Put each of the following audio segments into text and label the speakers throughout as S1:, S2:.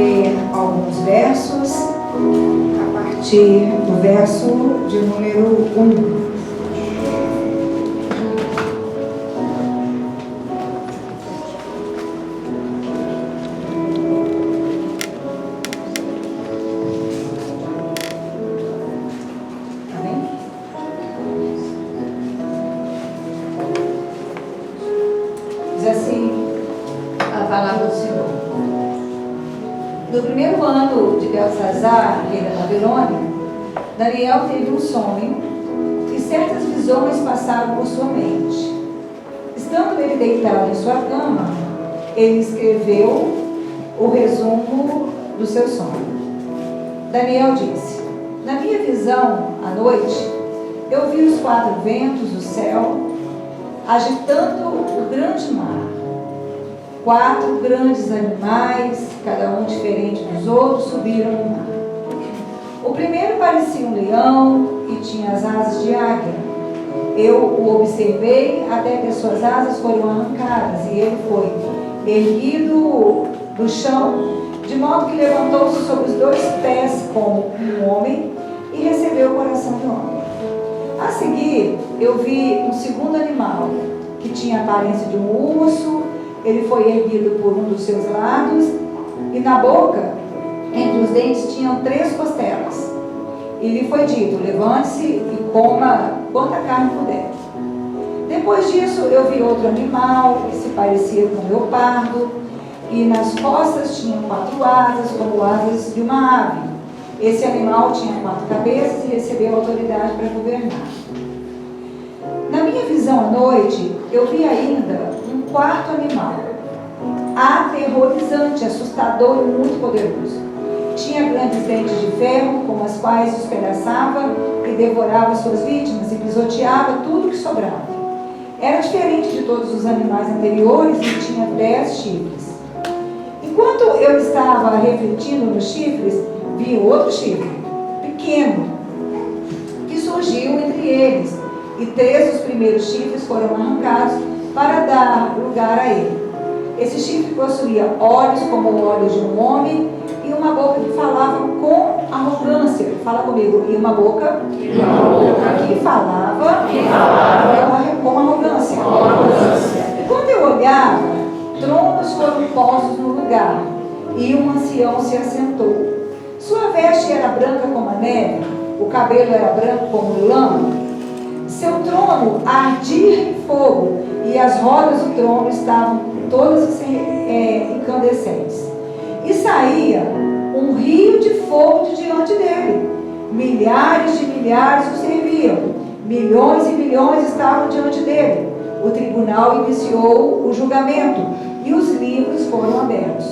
S1: ler alguns versos a partir do verso de número 1. No primeiro ano de Belsazar, rei da Babilônia, Daniel teve um sonho e certas visões passaram por sua mente. Estando ele deitado em sua cama, ele escreveu o resumo do seu sonho. Daniel disse: na minha visão, à noite, eu vi os 4 ventos do céu agitando o grande mar. 4 grandes animais, cada um diferente dos outros, subiram no mar. O primeiro parecia um leão e tinha as asas de águia. Eu o observei até que as suas asas foram arrancadas e ele foi erguido do chão, de modo que levantou-se sobre os 2 pés como um homem e recebeu o coração do homem. A seguir, eu vi um segundo animal que tinha a aparência de um urso. Ele foi erguido por um dos seus lados e na boca, entre os dentes, tinham 3 costelas. E lhe foi dito: levante-se e coma quanta carne puder. Depois disso, eu vi outro animal que se parecia com um leopardo e nas costas tinha 4 asas, como asas de uma ave. Esse animal tinha 4 cabeças e recebeu autoridade para governar. Na minha visão à noite, eu vi ainda um 4º animal, aterrorizante, assustador e muito poderoso. Tinha grandes dentes de ferro, com as quais espedaçava e devorava suas vítimas e pisoteava tudo que sobrava. Era diferente de todos os animais anteriores e tinha 10 chifres. Enquanto eu estava refletindo nos chifres, vi outro chifre, pequeno, que surgiu entre eles, e 3 dos primeiros chifres foram arrancados para dar lugar a ele. Esse chifre possuía olhos como olhos de um homem e uma boca que falava com arrogância. Fala comigo. E uma boca que falava com arrogância. E quando eu olhava, tronos foram postos no lugar e um ancião se assentou. Sua veste era branca como a neve, o cabelo era branco como lã. Seu trono ardia em fogo e as rodas do trono estavam todas incandescentes. E saía um rio de fogo de diante dele. Milhares de milhares o serviam. Milhões e milhões estavam diante dele. O tribunal iniciou o julgamento e os livros foram abertos.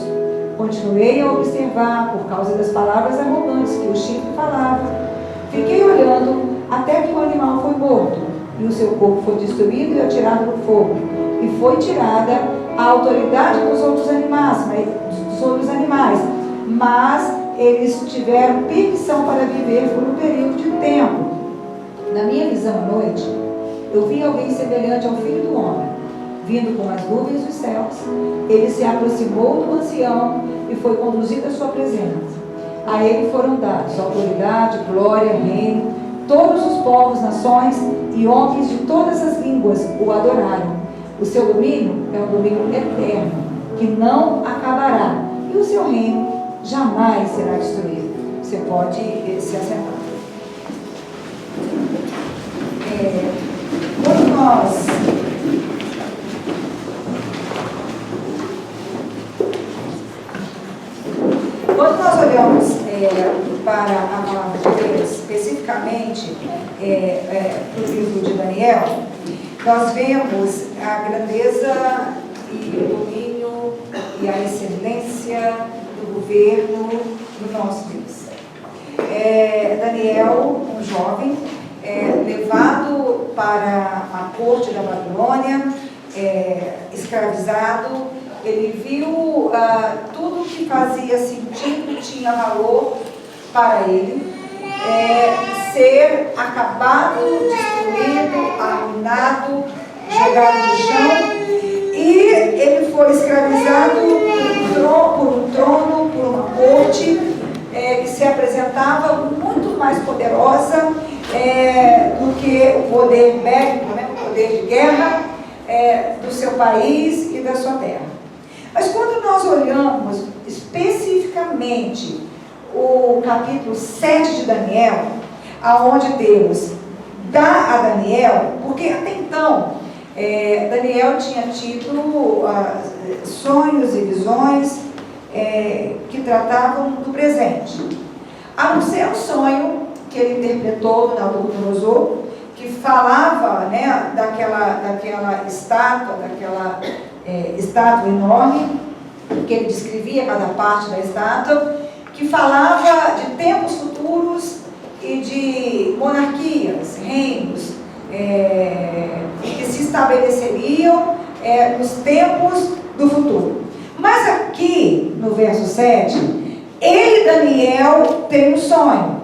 S1: Continuei a observar por causa das palavras arrogantes que o chifre falava. Fiquei olhando até que o animal foi morto, e o seu corpo foi destruído e atirado no fogo, e foi tirada a autoridade dos outros animais, mas eles tiveram permissão para viver por um período de tempo. Na minha visão à noite, eu vi alguém semelhante ao Filho do Homem, vindo com as nuvens dos céus. Ele se aproximou do ancião e foi conduzido à sua presença. A ele foram dados autoridade, glória, reino. Todos os povos, nações e homens de todas as línguas o adoraram. O seu domínio é um domínio eterno, que não acabará, e o seu reino jamais será destruído. Você pode se assentar. Quando nós olhamos para a palavra de Deus, especificamente para o livro de Daniel, nós vemos a grandeza e o domínio e a excelência do governo do nosso Deus. Daniel, um jovem, levado para a corte da Babilônia, escravizado, ele viu tudo que fazia sentido, tinha valor para ele, ser acabado, destruído, arruinado, jogado no chão, e ele foi escravizado por um trono, por uma apresentava muito mais poderosa do que o poder bélico, né, o poder de guerra do seu país e da sua terra. Mas quando nós olhamos especificamente o capítulo 7 de Daniel, aonde Deus dá a Daniel, porque até então Daniel tinha tido sonhos e visões que tratavam do presente, a não ser o sonho que ele interpretou do Nabucodonosor, que falava, né, daquela estátua, estátua enorme, que ele descrevia cada parte da estátua, que falava de tempos futuros e de monarquias, reinos, que se estabeleceriam nos tempos do futuro. Mas aqui, no verso 7, ele, Daniel, tem um sonho.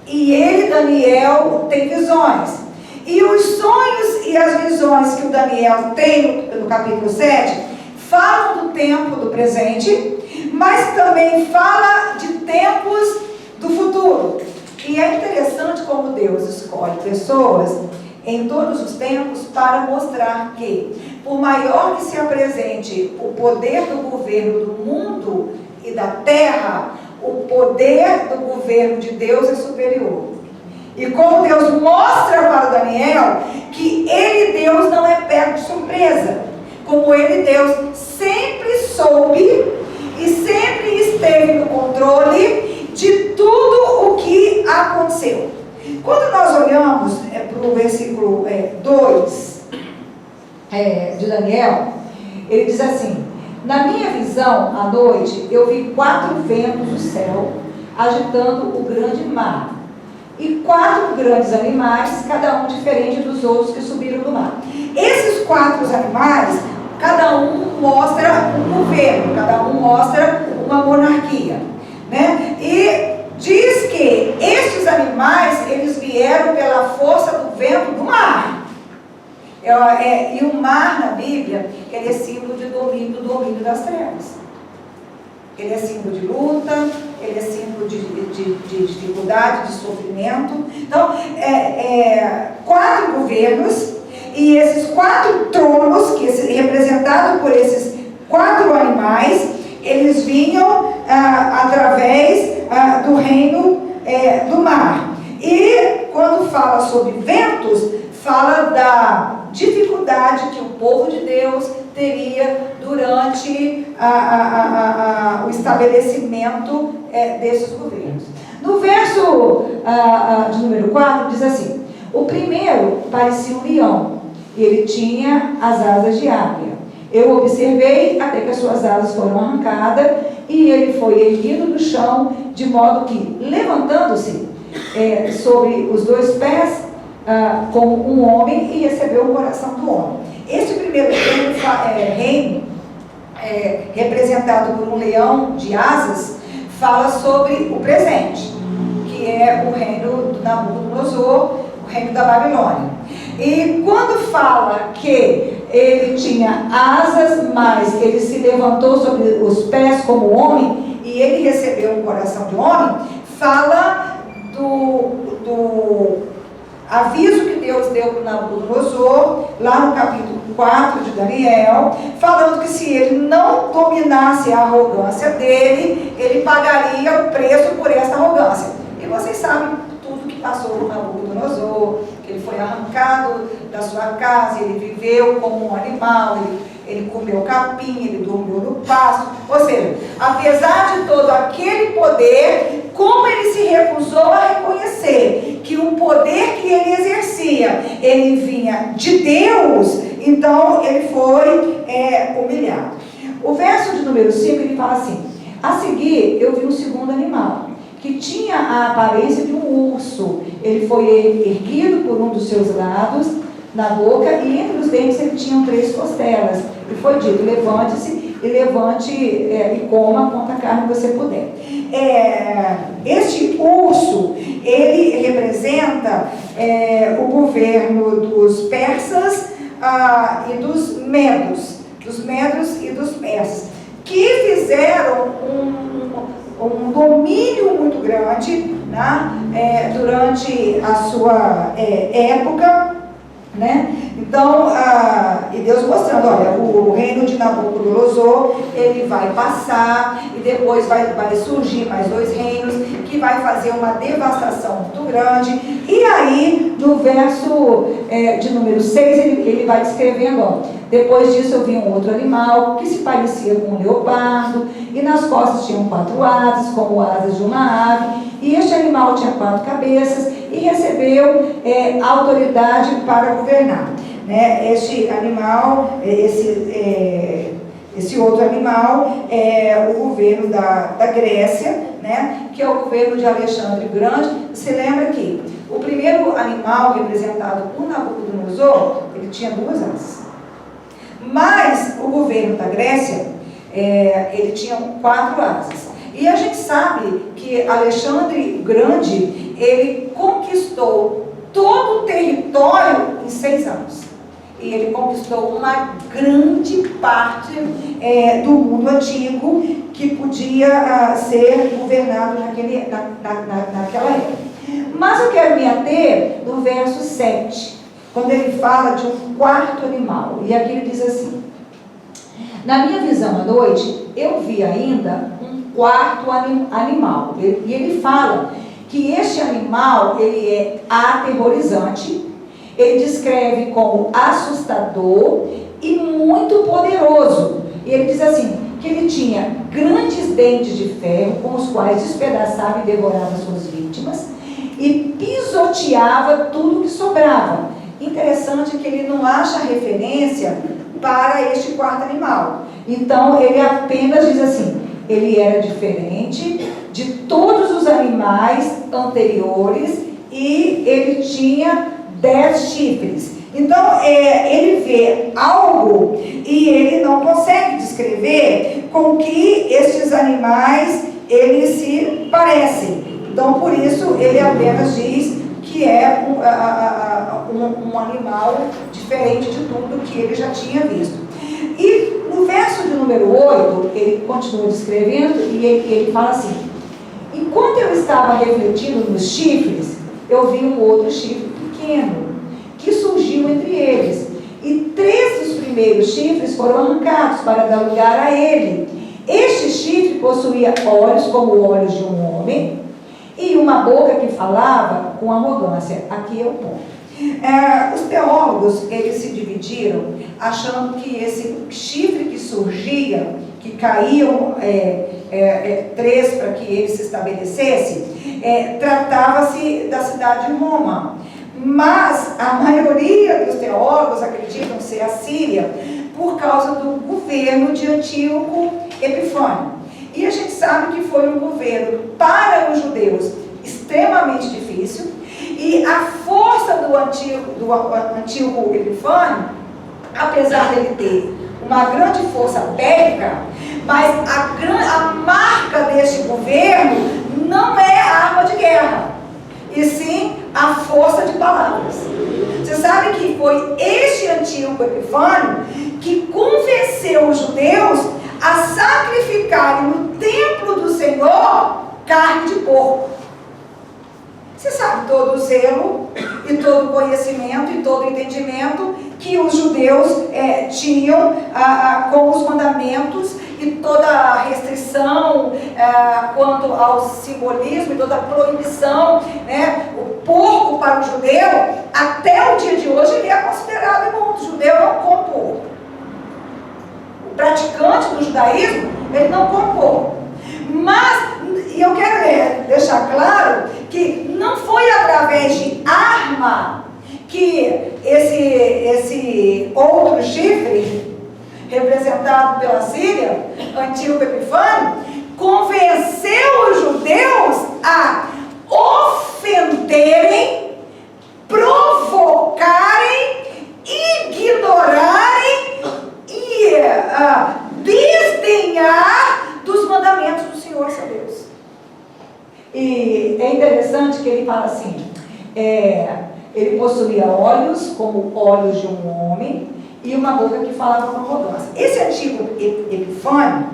S1: E ele, Daniel, tem visões. E os sonhos e as visões que o Daniel tem no capítulo 7 falam do tempo do presente, mas também fala de tempos do futuro. E é interessante como Deus escolhe pessoas em todos os tempos para mostrar que, por maior que se apresente o poder do governo do mundo e da terra, o poder do governo de Deus é superior. E como Deus mostra para Daniel que ele, Deus, não é pego de surpresa. Como ele, Deus, sempre soube e sempre esteve no controle de tudo o que aconteceu. Quando nós olhamos para o versículo 2 de Daniel, ele diz assim: na minha visão, à noite, eu vi 4 ventos do céu agitando o grande mar, e 4 grandes animais, cada um diferente dos outros que subiram do mar. Esses 4 animais, cada um mostra um governo, cada um mostra uma monarquia, né? E diz que estes animais, eles vieram pela força do vento do mar. E o mar, na Bíblia, ele é símbolo de domínio, do domínio das trevas. Ele é símbolo de luta, ele é símbolo de dificuldade, de sofrimento. Então, 4 governos, e esses 4 tronos, representados por esses 4 animais, eles vinham através do reino do mar. E quando fala sobre ventos, fala da dificuldade que o povo de Deus teria durante o estabelecimento desses governos. No verso de número 4 diz assim: o primeiro parecia um leão, e ele tinha as asas de águia. Eu observei até que as suas asas foram arrancadas, e ele foi erguido do chão, de modo que, levantando-se sobre os 2 pés, como um homem, e recebeu o coração do homem. Este primeiro reino, representado por um leão de asas, fala sobre o presente, que é o reino do Nabucodonosor, o reino da Babilônia. E quando fala que ele tinha asas, mas ele se levantou sobre os pés como homem, e ele recebeu um coração de homem, fala do aviso que Deus deu para o Nabucodonosor, lá no capítulo 4 de Daniel, falando que se ele não dominasse a arrogância dele, ele pagaria o preço por essa arrogância. E vocês sabem tudo que passou com Nabucodonosor, que ele foi arrancado da sua casa, ele viveu como um animal, ele comeu capim, ele dormiu no pasto. Ou seja, apesar de todo aquele poder, como ele se recusou a reconhecer que o poder que ele exercia, ele vinha de Deus, então ele foi humilhado. O verso de número 5, ele fala assim: a seguir eu vi um segundo animal, que tinha a aparência de um urso. Ele foi erguido por um dos seus lados na boca, e entre os dentes ele tinha 3 costelas. E foi dito: levante-se e levante e coma quanta carne você puder. Este urso, ele representa o governo dos persas e dos medos e dos persas, que fizeram um domínio muito muito grande, né, durante a sua época, né? Então, e Deus mostrando, olha, o reino de Nabucodonosor, ele vai passar, e depois vai surgir mais 2 reinos, que vai fazer uma devastação muito grande. E aí, no verso de número 6, ele vai descrevendo, ó, depois disso eu vi um outro animal, que se parecia com um leopardo, e nas costas tinham 4 asas, como asas de uma ave, e este animal tinha 4 cabeças, e recebeu autoridade para governar. Né? Este animal, esse outro animal é o governo da Grécia, né? Que é o governo de Alexandre o Grande. Você lembra que o primeiro animal representado por Nabucodonosor, ele tinha 2 asas. Mas o governo da Grécia, ele tinha 4 asas. E a gente sabe que Alexandre o Grande, ele conquistou todo o território em 6 anos. E ele conquistou uma grande parte do mundo antigo que podia ser governado naquela época. Mas eu quero me ater no verso 7, quando ele fala de um 4º animal. E aqui ele diz assim: na minha visão à noite, eu vi ainda um 4º animal. E ele fala que este animal, ele é aterrorizante. Ele descreve como assustador e muito poderoso. E ele diz assim, que ele tinha grandes dentes de ferro, com os quais despedaçava e devorava suas vítimas, e pisoteava tudo que sobrava. Interessante que ele não acha referência para este 4º animal. Então, ele apenas diz assim, ele era diferente de todos os animais anteriores, e ele tinha 10 chifres. Então, ele vê algo e ele não consegue descrever com que estes animais, eles se parecem. Então, por isso, ele apenas diz que é um animal diferente de tudo que ele já tinha visto. E no verso de número 8, ele continua descrevendo e ele fala assim: enquanto eu estava refletindo nos chifres, eu vi um outro chifre pequeno, que surgiu entre eles, e 3 dos primeiros chifres foram arrancados para dar lugar a ele. Este chifre possuía olhos como olhos de um homem, e uma boca que falava com arrogância. Aqui é o ponto. Os teólogos, eles se dividiram, achando que esse chifre que surgia, que caíam 3 para que ele se estabelecesse, tratava-se da cidade de Roma. Mas a maioria dos teólogos acreditam ser a Síria, por causa do governo de Antíoco Epifânio. E a gente sabe que foi um governo para os judeus extremamente difícil, e a força do Antíoco Epifânio, apesar dele ter uma grande força bélica, mas a marca deste governo não é a arma de guerra, e sim a força de palavras. Você sabe que foi este Antíoco Epifânio que convenceu os judeus a sacrificarem no templo do Senhor carne de porco. Você sabe todo o zelo e todo o conhecimento e todo o entendimento que os judeus tinham com os mandamentos e toda a restrição quanto ao simbolismo e toda a proibição, né? O porco para o judeu, até o dia de hoje, ele é considerado imundo. O judeu não come porco. O praticante do judaísmo, ele não come porco. Mas, e eu quero deixar claro que não foi através de arma que esse outro chifre, representado pela Síria, Antíoco Epifânio, convenceu os judeus a ofenderem, provocarem, ignorarem e desdenhar dos mandamentos do Senhor, seu Deus. E é interessante que ele fala assim, ele possuía olhos como olhos de um homem, e uma boca que falava com arrogância. Esse Antíoco Epifânio,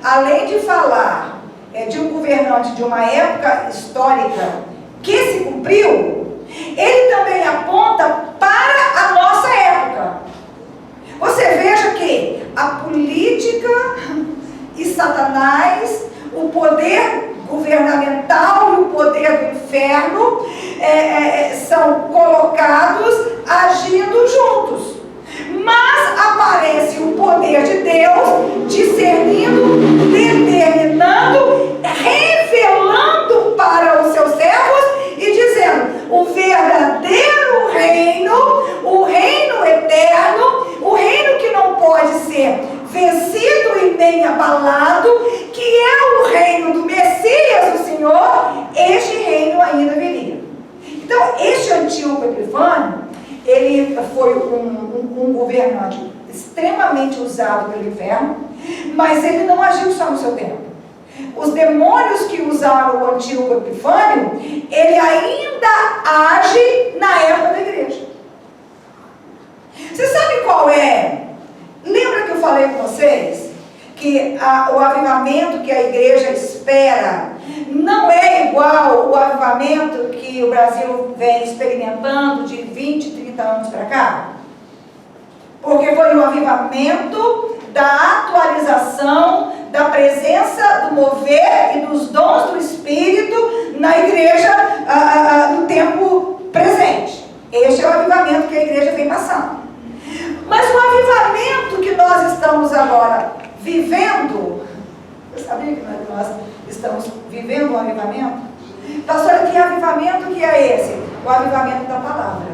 S1: além de falar de um governante de uma época histórica que se cumpriu, ele também aponta para a nossa época. Você veja que a política e Satanás, o poder governamental e o poder do inferno são colocados agindo juntos. Mas aparece o poder de Deus discernindo, determinando, revelando para os seus servos e dizendo: o verdadeiro reino, o reino eterno, o reino que não pode ser vencido e nem abalado, que é o reino do Messias, do Senhor, este reino ainda viria. Então, este Antíoco Epifânio, ele foi um governante extremamente usado pelo inferno, mas ele não agiu só no seu tempo. Os demônios que usaram o Antíoco Epifânio, ele ainda age na época da igreja. Você sabe qual é? Lembra que eu falei com vocês que o avivamento que a igreja espera não é igual o avivamento que o Brasil vem experimentando de 20, 30 anos para cá? Porque foi um avivamento da atualização, da presença, do mover e dos dons do Espírito na igreja no tempo presente. Este é o avivamento que a igreja vem passando. Mas o avivamento que nós estamos agora vivendo, você sabia que nós estamos vivendo um avivamento? Pastora, que avivamento que é esse? O avivamento da palavra.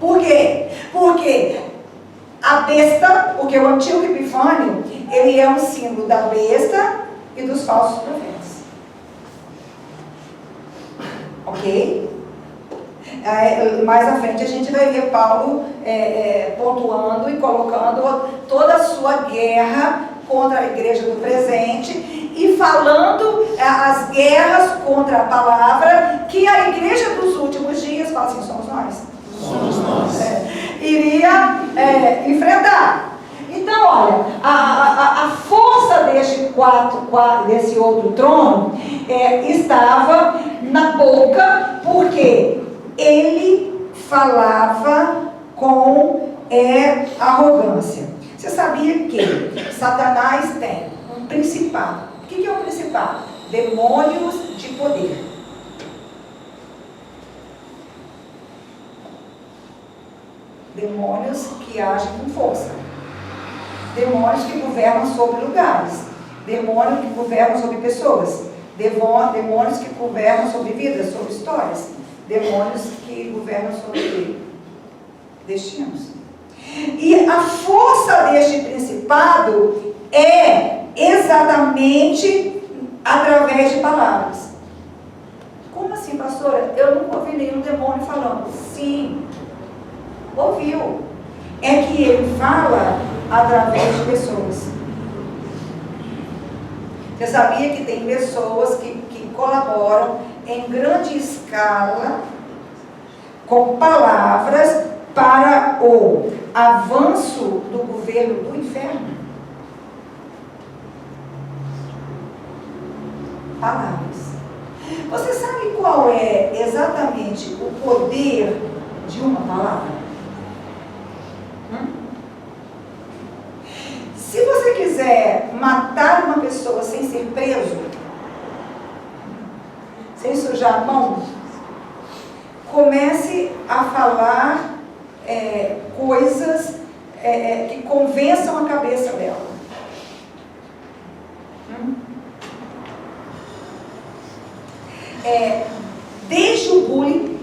S1: Por quê? Porque a besta, porque o Antíoco Epifânio, ele é um símbolo da besta e dos falsos profetas. Ok? Mais à frente a gente vai ver Paulo pontuando e colocando toda a sua guerra contra a igreja do presente e falando as guerras contra a palavra que a igreja dos últimos dias, fala assim, somos nós.
S2: Somos nós.
S1: Iria enfrentar. Então, olha, a força desse outro trono estava na boca, porque ele falava com arrogância. Você sabia que Satanás tem um principado? O que é um principado? Demônios de poder. Demônios que agem com força. Demônios que governam sobre lugares. Demônios que governam sobre pessoas. Demônios que governam sobre vidas, sobre histórias. Demônios que governam sobre destinos. E a força deste principado é exatamente através de palavras. Como assim, pastora? Eu nunca ouvi nenhum demônio falando. Sim, ouviu. É que ele fala através de pessoas. Você sabia que tem pessoas que colaboram em grande escala com palavras para o avanço do governo do inferno? Palavras. Você sabe qual é exatamente o poder de uma palavra? Se você quiser matar uma pessoa sem ser preso, sem sujar a mão, comece a falar coisas que convençam a cabeça dela. Desde o bullying.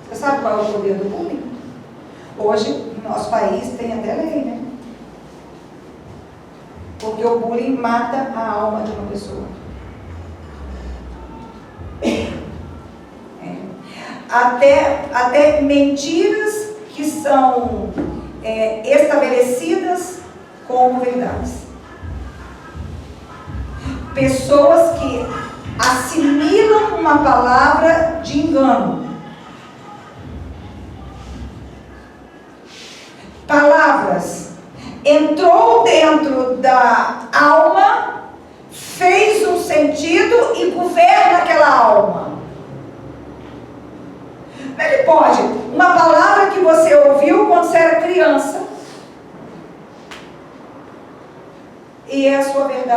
S1: Você sabe qual é o poder do bullying? Hoje, no nosso país, tem até lei, né? Porque o bullying mata a alma de uma pessoa. Até mentiras que são estabelecidas como verdades. Pessoas que assimilam uma palavra de engano. Palavras. Entrou dentro da alma, fez um sentido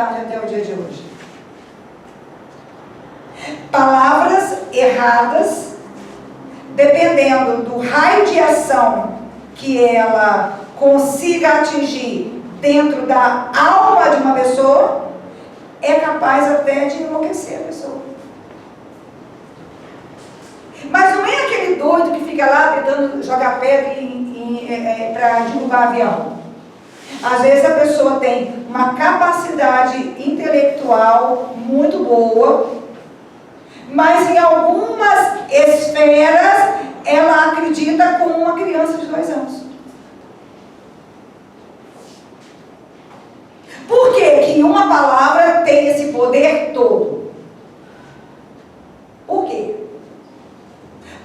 S1: humanidade até o dia de hoje. Palavras erradas, dependendo do raio de ação que ela consiga atingir dentro da alma de uma pessoa, é capaz até de enlouquecer a pessoa. Mas não é aquele doido que fica lá tentando jogar pedra para derrubar avião. Às vezes a pessoa tem uma capacidade intelectual muito boa, mas em algumas esferas ela acredita como uma criança de 2 anos. Por que que uma palavra tem esse poder todo? Por quê?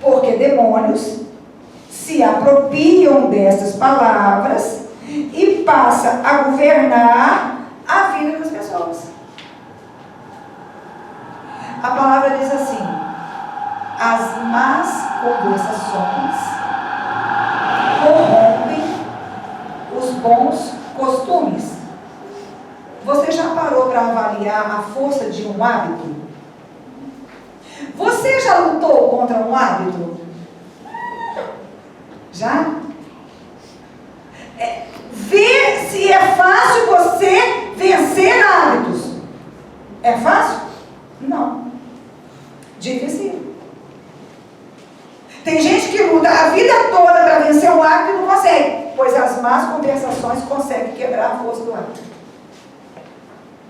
S1: Porque demônios se apropriam dessas palavras e passa a governar a vida das pessoas. A palavra diz assim: as más conversações corrompem os bons costumes. Você já parou para avaliar a força de um hábito? Você já lutou contra um hábito? Já? Vê se é fácil você vencer hábitos. É fácil? Não. Difícil. Tem gente que luta a vida toda para vencer um hábito e não consegue, pois as más conversações conseguem quebrar a força do hábito.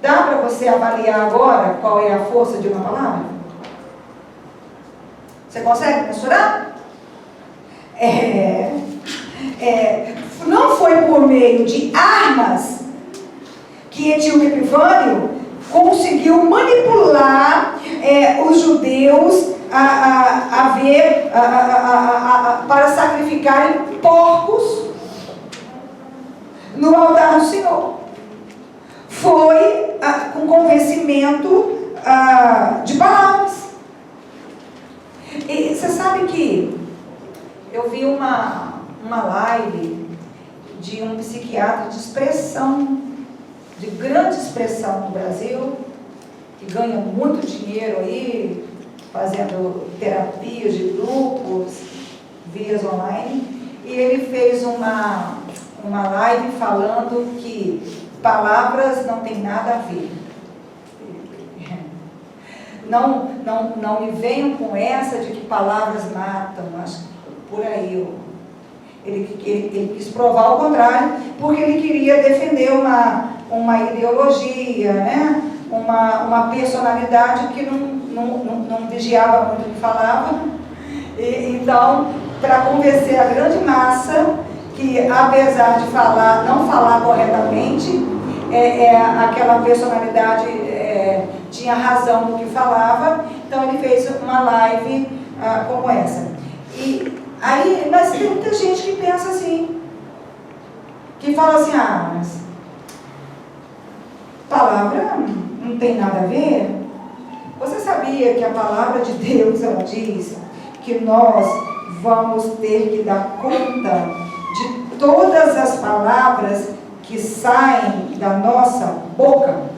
S1: Dá para você avaliar agora qual é a força de uma palavra? Você consegue mensurar? Não foi por meio de armas que Etíope Epifânio conseguiu manipular os judeus para sacrificarem porcos no altar do Senhor. Foi com convencimento de palavras. E você sabe que eu vi uma live de um psiquiatra de expressão, de grande expressão no Brasil, que ganha muito dinheiro aí, fazendo terapias de grupos, vias online, e ele fez uma live falando que palavras não tem nada a ver. Não me venham com essa de que palavras matam, mas por aí. Ele quis provar o contrário, porque ele queria defender uma ideologia, né? uma personalidade que não vigiava muito o que falava. Então, para convencer a grande massa que, apesar de não falar corretamente, aquela personalidade tinha razão no que falava. Então ele fez uma live como essa. Mas tem muita gente que pensa assim, que fala assim: mas palavra não tem nada a ver. Você sabia que a palavra de Deus, ela diz que nós vamos ter que dar conta de todas as palavras que saem da nossa boca?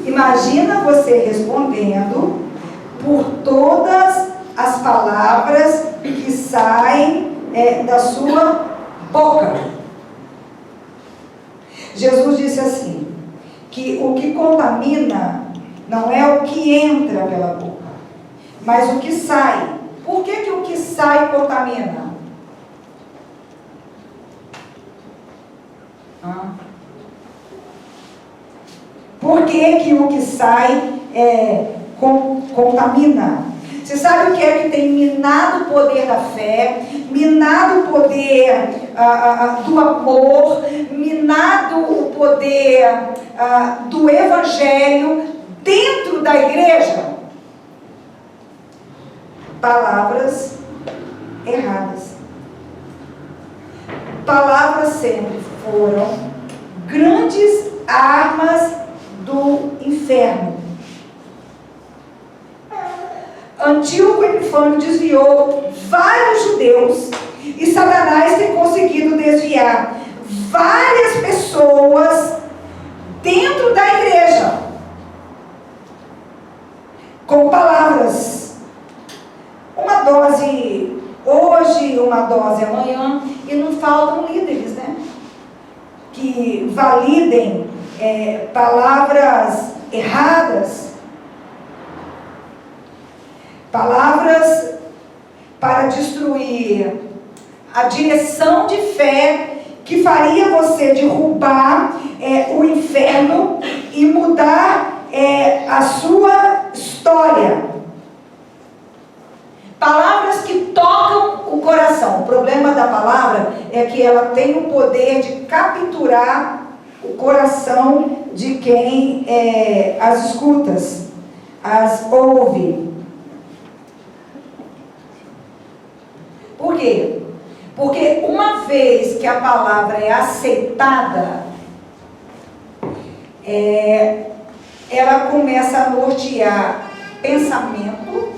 S1: Imagina você respondendo por todas as palavras que saem da sua boca. Jesus disse assim, que o que contamina não é o que entra pela boca, mas o que sai. Por que o que sai contamina? Por que o que sai contamina? Você sabe o que é que tem minado o poder da fé, minado o poder do amor, minado o poder do evangelho dentro da igreja? Palavras erradas. Palavras sempre foram grandes armas do inferno. Antíoco Epifânio desviou vários judeus E Satanás tem conseguido desviar várias pessoas dentro da igreja com palavras. Uma dose hoje, uma dose amanhã, e não faltam líderes, né? Que validem palavras erradas, palavras para destruir a direção de fé que faria você derrubar o inferno e mudar a sua história. Palavras que tocam o coração. O problema da palavra é que ela tem o poder de capturar o coração de quem as escuta, as ouve. Por quê? Porque uma vez que a palavra é aceitada, ela começa a nortear pensamento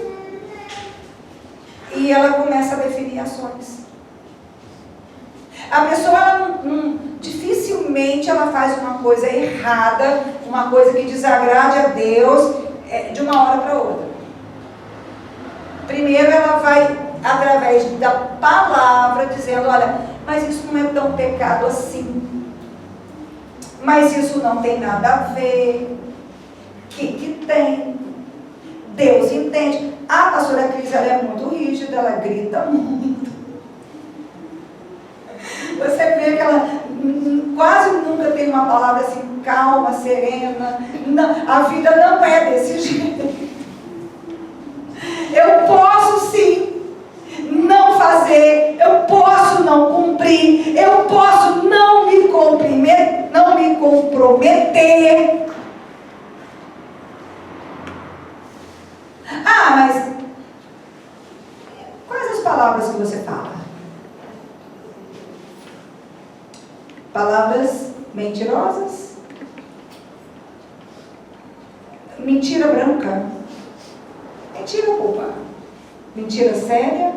S1: e ela começa a definir ações. A pessoa dificilmente ela faz uma coisa errada, uma coisa que desagrade a Deus de uma hora para outra. Primeiro ela vai, através da palavra, dizendo, olha, mas isso não é tão pecado assim, mas isso não tem nada a ver. Que tem? Deus entende. A pastora Cris, ela é muito rígida, ela grita muito. Você vê que ela quase nunca tem uma palavra assim, calma, serena. Não, a vida não é desse jeito. Eu posso sim não fazer, eu posso não cumprir, eu posso não me comprometer. Ah, mas quais as palavras que você fala? Palavras mentirosas? Mentira branca? Mentira boba? Mentira séria?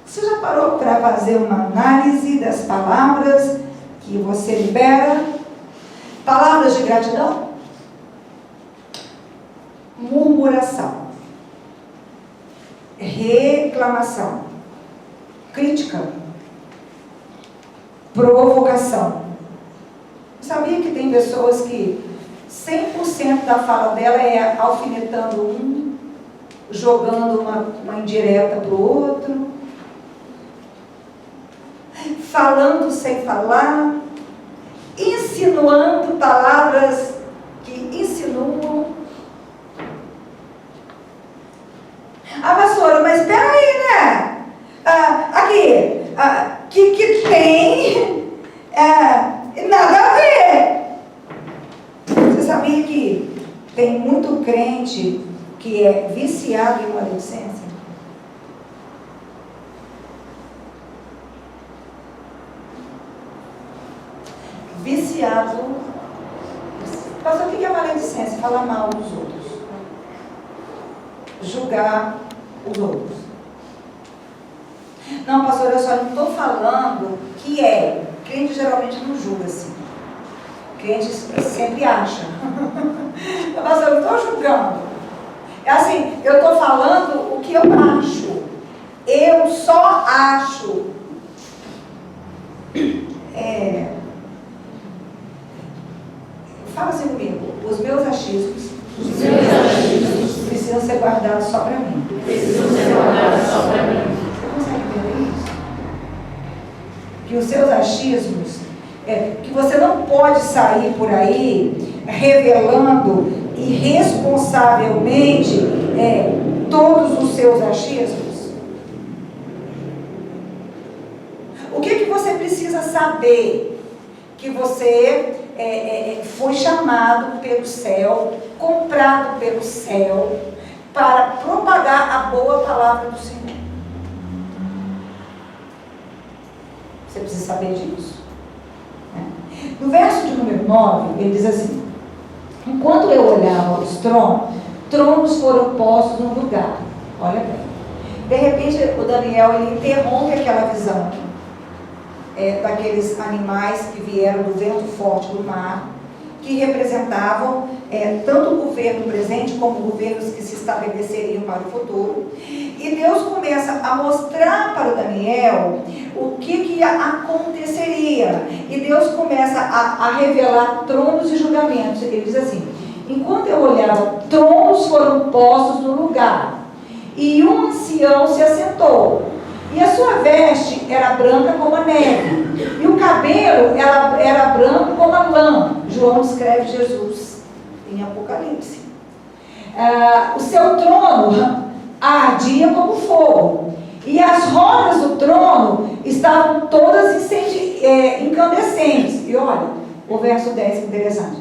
S1: Você já parou para fazer uma análise das palavras que você libera? Palavras de gratidão? Murmuração? Reclamação? Crítica? Provocação? Sabia que tem pessoas que 100% da fala dela é alfinetando um, jogando uma indireta para o outro, falando sem falar, insinuando palavras que insinuam. Ah, pastora, mas espera aí, né? Que tem nada a ver. Você sabia que tem muito crente que é viciado em maledicência? Viciado. Pastor, o que é maledicência? Falar mal dos outros. Julgar os outros. Não, pastor, eu só não estou falando que crente geralmente não julga assim. Crente sempre acha. Pastor, eu não estou julgando. É assim, eu estou falando o que eu acho. Eu só acho. Fala assim comigo. Os meus achismos precisam ser guardados só para mim. Você consegue entender isso? Que os seus achismos, que você não pode sair por aí revelando irresponsavelmente todos os seus achismos. O que você precisa saber? Que você foi chamado pelo céu, comprado pelo céu, para propagar a boa palavra do Senhor. Você precisa saber disso. No verso de número 9, ele diz assim: enquanto eu olhava os tronos foram postos no lugar, Olha bem. De repente, o Daniel, ele interrompe aquela visão daqueles animais que vieram do vento forte do mar, que representavam tanto o governo presente como governos que se estabeleceriam para o futuro. E Deus começa a mostrar para o Daniel o que aconteceria. E Deus começa a revelar tronos e julgamentos. Ele diz assim: enquanto eu olhava, tronos foram postos no lugar, e um ancião se assentou. E a sua veste era branca como a neve, e o cabelo era branco como a lã. João escreve Jesus em Apocalipse. O seu trono ardia como fogo, e as rodas do trono estavam todas incandescentes. E olha, o verso 10 que interessante.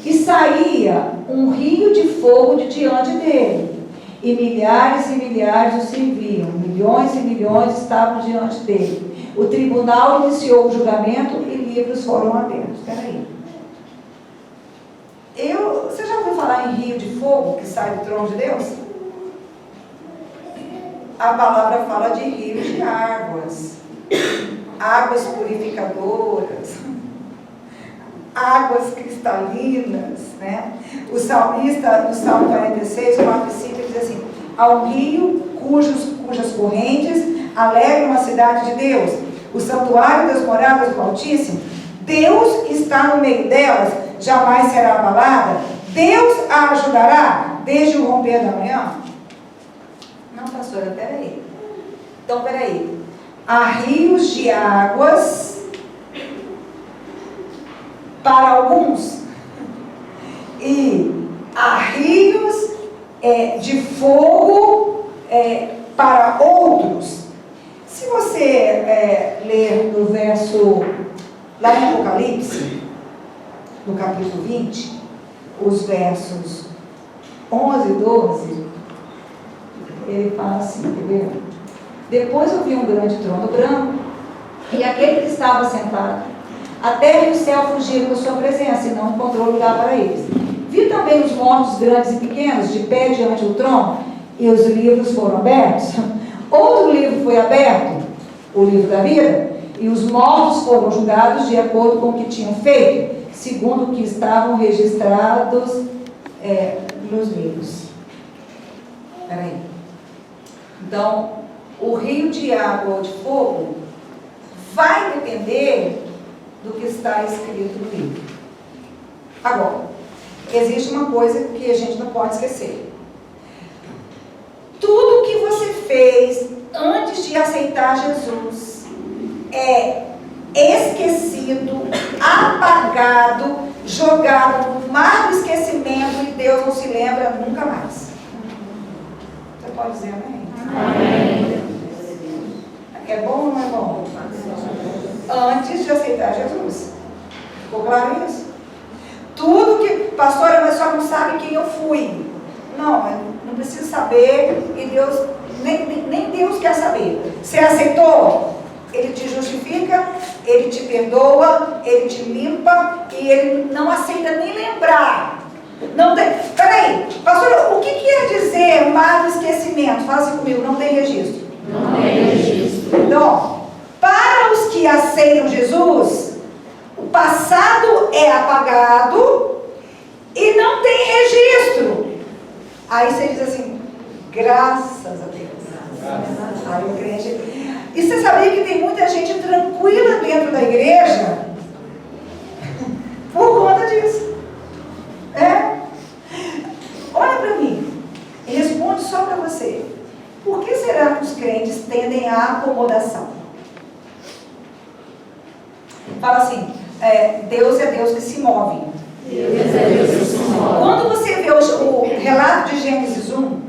S1: E saía um rio de fogo de diante dele, e milhares o serviam, milhões e milhões estavam diante dele. O tribunal iniciou o julgamento e livros foram abertos. Espera aí. Você já ouviu falar em rio de fogo que sai do trono de Deus? A palavra fala de rios de águas, águas purificadoras, águas cristalinas, né? O salmista, no Salmo 46, 4 e 5, ele diz assim: ao rio cujas correntes alegram a cidade de Deus, o santuário das moradas do Altíssimo. Deus está no meio delas, jamais será abalada. Deus a ajudará desde o romper da manhã. Não, pastora, peraí. Então, peraí. Há rios de águas para alguns, e há rios de fogo para outros. Se você ler no verso, lá em Apocalipse, no capítulo 20, os versos 11 e 12, ele fala assim, entendeu? Depois eu vi um grande trono branco, e aquele que estava sentado, a terra e o céu fugiram da sua presença, e não encontrou lugar para eles. Vi também os mortos grandes e pequenos, de pé diante do trono, e os livros foram abertos. Outro livro foi aberto, o livro da vida, e os mortos foram julgados de acordo com o que tinham feito, segundo o que estavam registrados nos livros. Espera aí. Então, o rio de água ou de fogo vai depender do que está escrito no livro. Agora, existe uma coisa que a gente não pode esquecer. Tudo que você fez antes de aceitar Jesus é esquecido, apagado, jogado no mar do esquecimento, e Deus não se lembra nunca mais. Você pode dizer amém? Amém. É bom ou não é bom? Antes de aceitar Jesus. Ficou claro isso? Tudo que, pastora, mas só não sabe quem eu fui. Não, eu não preciso saber, e Deus, nem Deus quer saber. Você aceitou? Ele te justifica, Ele te perdoa, Ele te limpa, e Ele não aceita nem lembrar. Não tem. Peraí, pastor, o que quer dizer mar do esquecimento? Fala assim comigo, não tem registro. Não tem registro. Então, para os que aceitam Jesus, o passado é apagado e não tem registro. Aí você diz assim, graças a Deus. Aí o crente. E você sabia que tem muita gente tranquila dentro da igreja por conta disso? Olha para mim e responde só para você. Por que será que os crentes tendem à acomodação? Fala assim, Deus é Deus que se move. Deus é Deus que se move. Quando você vê o relato de Gênesis 1,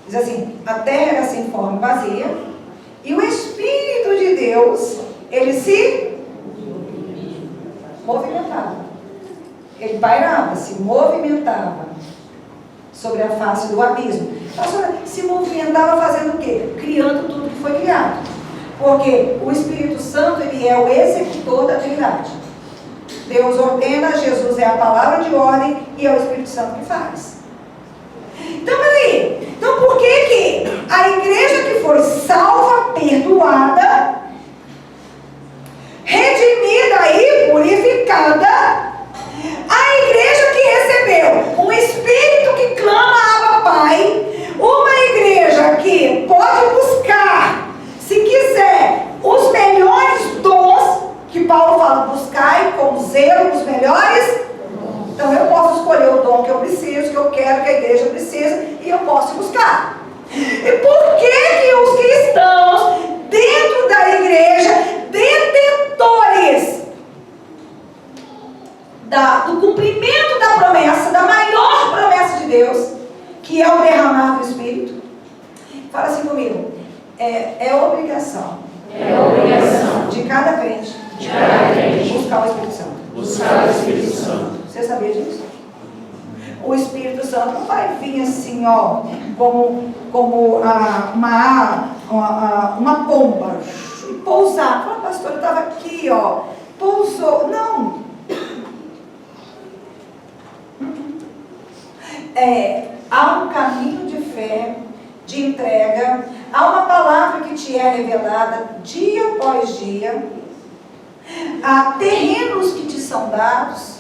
S1: diz assim, a terra era sem forma e vazia, e o Espírito de Deus, ele se movimentava. Ele pairava, se movimentava sobre a face do abismo. Pastora, se movimentava fazendo o quê? Criando tudo que foi criado. Porque o Espírito Santo, ele é o executor da Trindade. Deus ordena, Jesus é a palavra de ordem, e é o Espírito Santo que faz. Então, peraí, Então, por que a igreja que foi salva, perdoada, redimida e purificada, a igreja que recebeu um Espírito que clama Abba Pai, uma igreja que pode buscar, se quiser, os melhores dons, que Paulo fala, buscai com zelo os melhores. Então eu posso escolher o dom que eu preciso, que eu quero, que a igreja precisa, e eu posso buscar. E por que os cristãos dentro da igreja, detentores do cumprimento da promessa, da maior promessa de Deus, que é o derramar do Espírito? Fala assim comigo. É obrigação de cada crente buscar o Espírito Santo. Você sabia disso? O Espírito Santo não vai vir assim, ó, como uma pomba e pousar. Fala, pastor, eu estava aqui, ó, pousou. Não. Há um caminho de fé, de entrega, há uma palavra que te é revelada dia após dia, há terrenos que te são dados.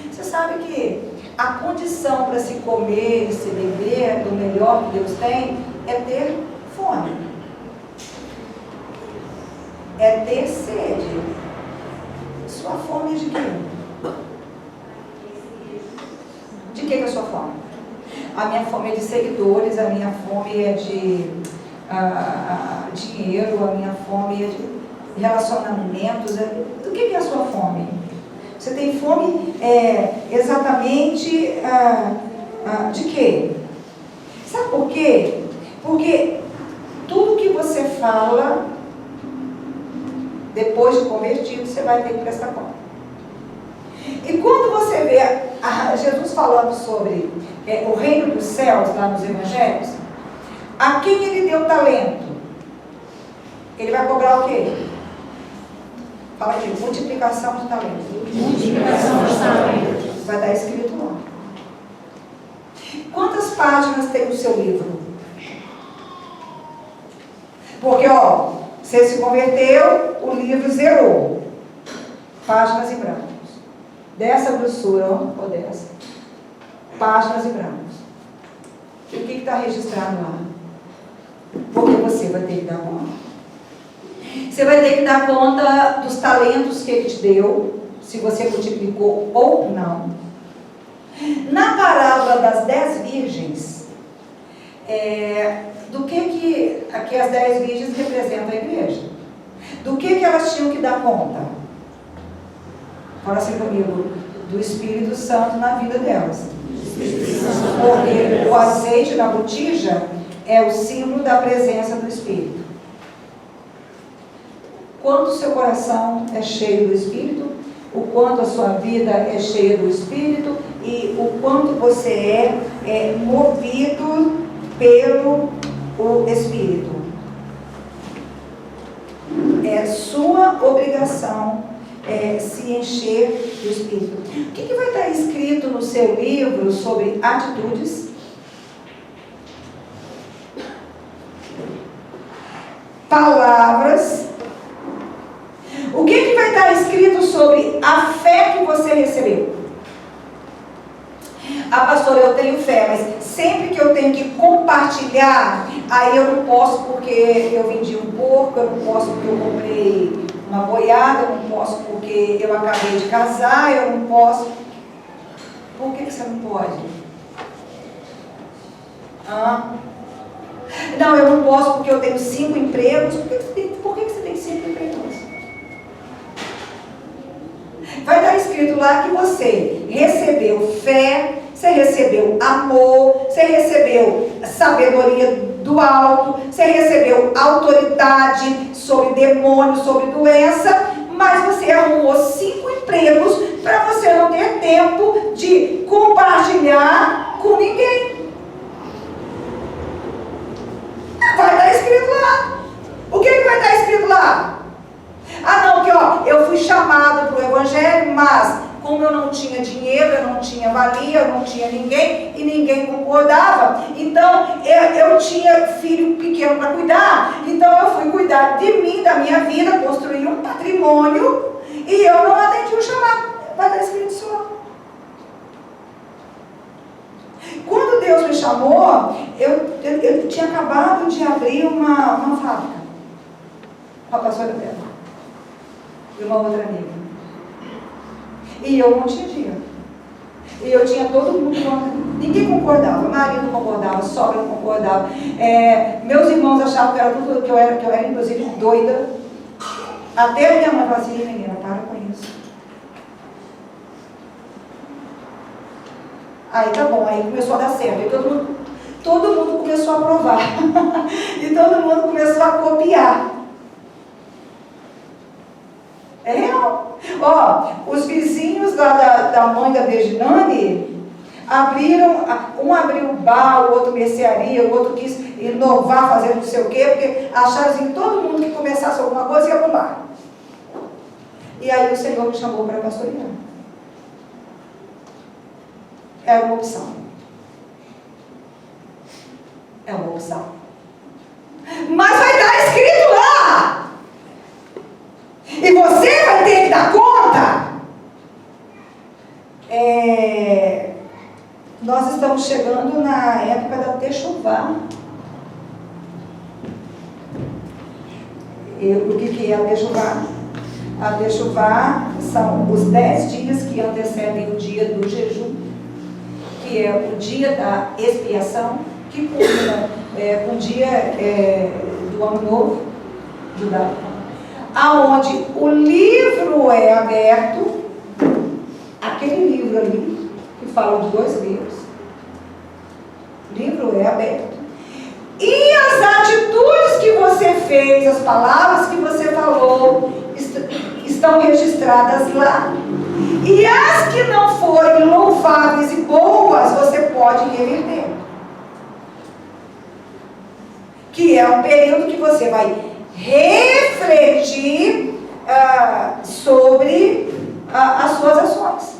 S1: Você sabe que a condição para se comer e se beber do melhor que Deus tem é ter fome, é ter sede. Sua fome é de quê? De que é a sua fome? A minha fome é de seguidores, a minha fome é de dinheiro, a minha fome é de relacionamentos. Do que é a sua fome? Você tem fome exatamente de quê? Sabe por quê? Porque tudo que você fala, depois de convertido, você vai ter que prestar conta. E quando você vê Jesus falando sobre o reino dos céus, lá nos evangelhos, a quem ele deu talento, ele vai cobrar o quê? Fala aqui, multiplicação de talento. Multiplicação de talento. Vai estar escrito lá. Quantas páginas tem o seu livro? Porque, ó, você se converteu, o livro zerou. Páginas em branco. Dessa grossura, ó, ou dessa. Páginas em branco. E o que está registrado lá? Porque você vai ter que dar conta. Você vai ter que dar conta dos talentos que ele te deu, se você multiplicou ou não. Na parábola das 10 virgens, do que aqui as 10 virgens representam a igreja? Do que elas tinham que dar conta? Fala assim comigo, do Espírito Santo na vida delas. Porque o azeite da botija é o símbolo da presença do Espírito. Quanto o seu coração é cheio do Espírito, o quanto a sua vida é cheia do Espírito e o quanto você é movido pelo Espírito. É sua obrigação se encher do Espírito. O que vai estar escrito no seu livro sobre atitudes? Palavras. O que vai estar escrito sobre a fé que você recebeu? Pastora, eu tenho fé, mas sempre que eu tenho que compartilhar, aí eu não posso porque eu vendi um porco, eu não posso porque eu comprei uma boiada, eu não posso porque eu acabei de casar, eu não posso. Por que você não pode? Não, eu não posso porque eu tenho 5 empregos. Por que você tem 5 empregos? Vai estar escrito lá que você recebeu fé, você recebeu amor, você recebeu sabedoria do alto, você recebeu autoridade sobre demônios, sobre doença, mas você arrumou 5 empregos para você não ter tempo de compartilhar com ninguém. Vai estar escrito lá. O que vai estar escrito lá? Não, que ó, eu fui chamado para o Evangelho, mas com como eu não tinha dinheiro, eu não tinha valia, eu não tinha ninguém e ninguém concordava. Então eu tinha filho pequeno para cuidar, então eu fui cuidar de mim, da minha vida, construir um patrimônio e eu não atendi o chamado. Vai dar Espírito Santo. Quando Deus me chamou, eu tinha acabado de abrir uma fábrica com a pastora dela e uma outra amiga. E eu não tinha dinheiro. E eu tinha todo mundo, ninguém concordava, marido não concordava, sogra não concordava. Meus irmãos achavam que era tudo, que eu era inclusive doida. Até minha mãe falou assim: menina, para com isso. Aí tá bom, aí começou a dar certo. E todo mundo começou a aprovar. E todo mundo começou a copiar. É real. Ó, os vizinhos lá da mãe da Virginane abriram, um abriu bar, o outro mercearia, o outro quis inovar, fazer não sei o quê, porque acharam assim que todo mundo que começasse alguma coisa ia bombar. E aí o Senhor me chamou para pastorear. É uma opção. É uma opção. Mas vai estar escrito lá. E você vai ter que dar conta. Nós estamos chegando na época da Techuvá. O que é a Techuvá? A Techuvá são os 10 dias que antecedem o dia do jejum, que é o dia da expiação, que culmina com o dia do Ano Novo judaico, aonde o livro é aberto, aquele livro ali, que fala de 2 livros, o livro é aberto, e as atitudes que você fez, as palavras que você falou, estão registradas lá. E as que não forem louváveis e boas, você pode reverter. Que é um período que você vai refletir sobre as suas ações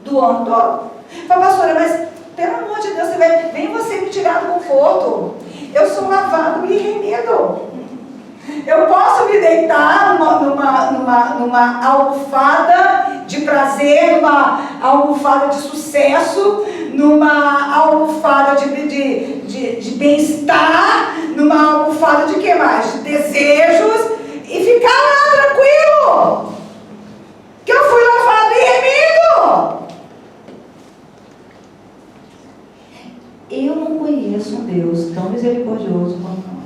S1: do ano todo. Fala, pastora, mas pelo amor de Deus, vem você me tirar do conforto. Eu sou lavado e remido. Eu posso me deitar numa almofada de prazer, numa almofada de sucesso, numa almofada de bem-estar, numa almofada de que mais? De desejos, e ficar lá tranquilo, que eu fui lavado e remido. Eu não conheço um Deus tão misericordioso quanto nós.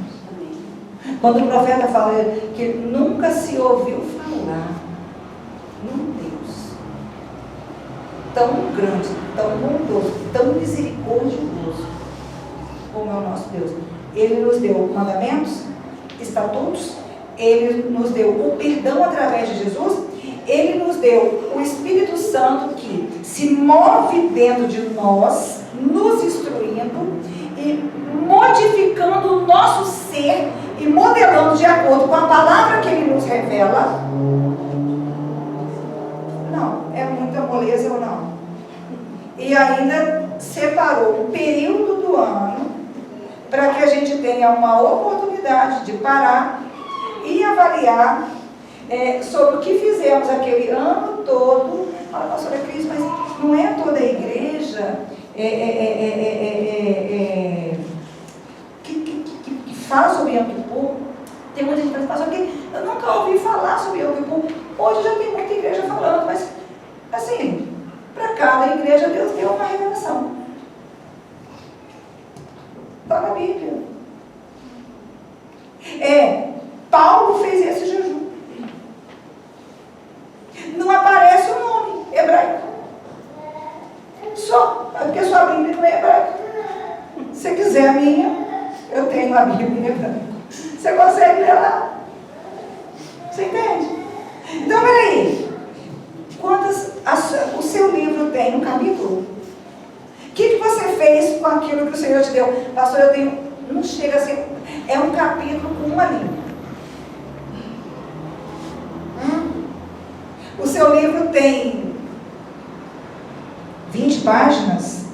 S1: Quando o profeta fala que nunca se ouviu falar num Deus tão grande, tão bondoso, tão misericordioso como é o nosso Deus. Ele nos deu mandamentos, estatutos, Ele nos deu o perdão através de Jesus, Ele nos deu o Espírito Santo que se move dentro de nós, nos instruindo e modificando o nosso ser e modelando de acordo com a palavra que Ele nos revela. Não, é muita moleza ou não? E ainda separou o período do ano para que a gente tenha uma oportunidade de parar e avaliar sobre o que fizemos aquele ano todo. Olha, pastora Cris, mas não é toda a igreja que fala sobre Yom Kippur. Tem muita gente que fala que eu nunca ouvi falar sobre Yom Kippur. Hoje já tem muita igreja falando, mas assim, para cada igreja Deus deu uma revelação. Está na Bíblia. Paulo fez esse jejum. Não aparece o nome hebraico. Só, porque sua Bíblia não é hebraica. Se você quiser a minha, eu tenho a Bíblia em hebraico. Você consegue ler lá? Você entende? Então, peraí. Quantas o seu livro tem um capítulo? O que você fez com aquilo que o Senhor te deu? Pastor, eu tenho, não chega a ser, é um capítulo com uma linha. O seu livro tem 20 páginas.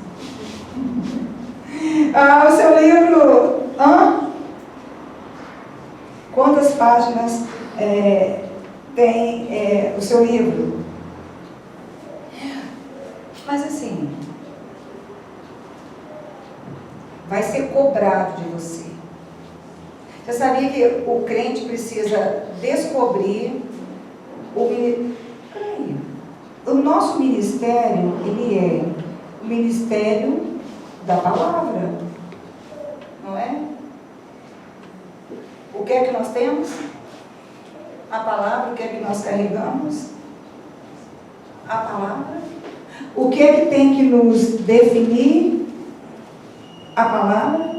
S1: O seu livro... Quantas páginas tem o seu livro? Mas assim, vai ser cobrado de você. Você sabia que o crente precisa descobrir o nosso ministério, ele é o ministério da palavra, não é? O que é que nós temos? A palavra. O que é que nós carregamos? A palavra. O que é que tem que nos definir? A palavra.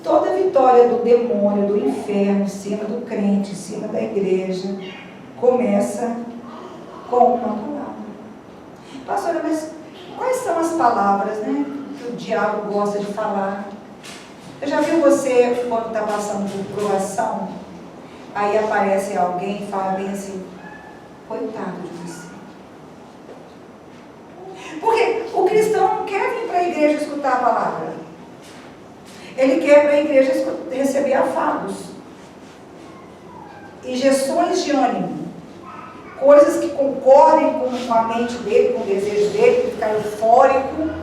S1: Toda vitória do demônio, do inferno, em cima do crente, em cima da igreja, começa com uma palavra. Pastora, mas quais são as palavras, né, que o diabo gosta de falar? Eu já viu você, quando está passando por provação, aí aparece alguém e fala bem assim, coitado de você. Porque o cristão não quer vir para a igreja escutar a palavra. Ele quer para a igreja receber afagos, injeções de ânimo, coisas que concordem com a mente dele, com o desejo dele, ficar eufórico,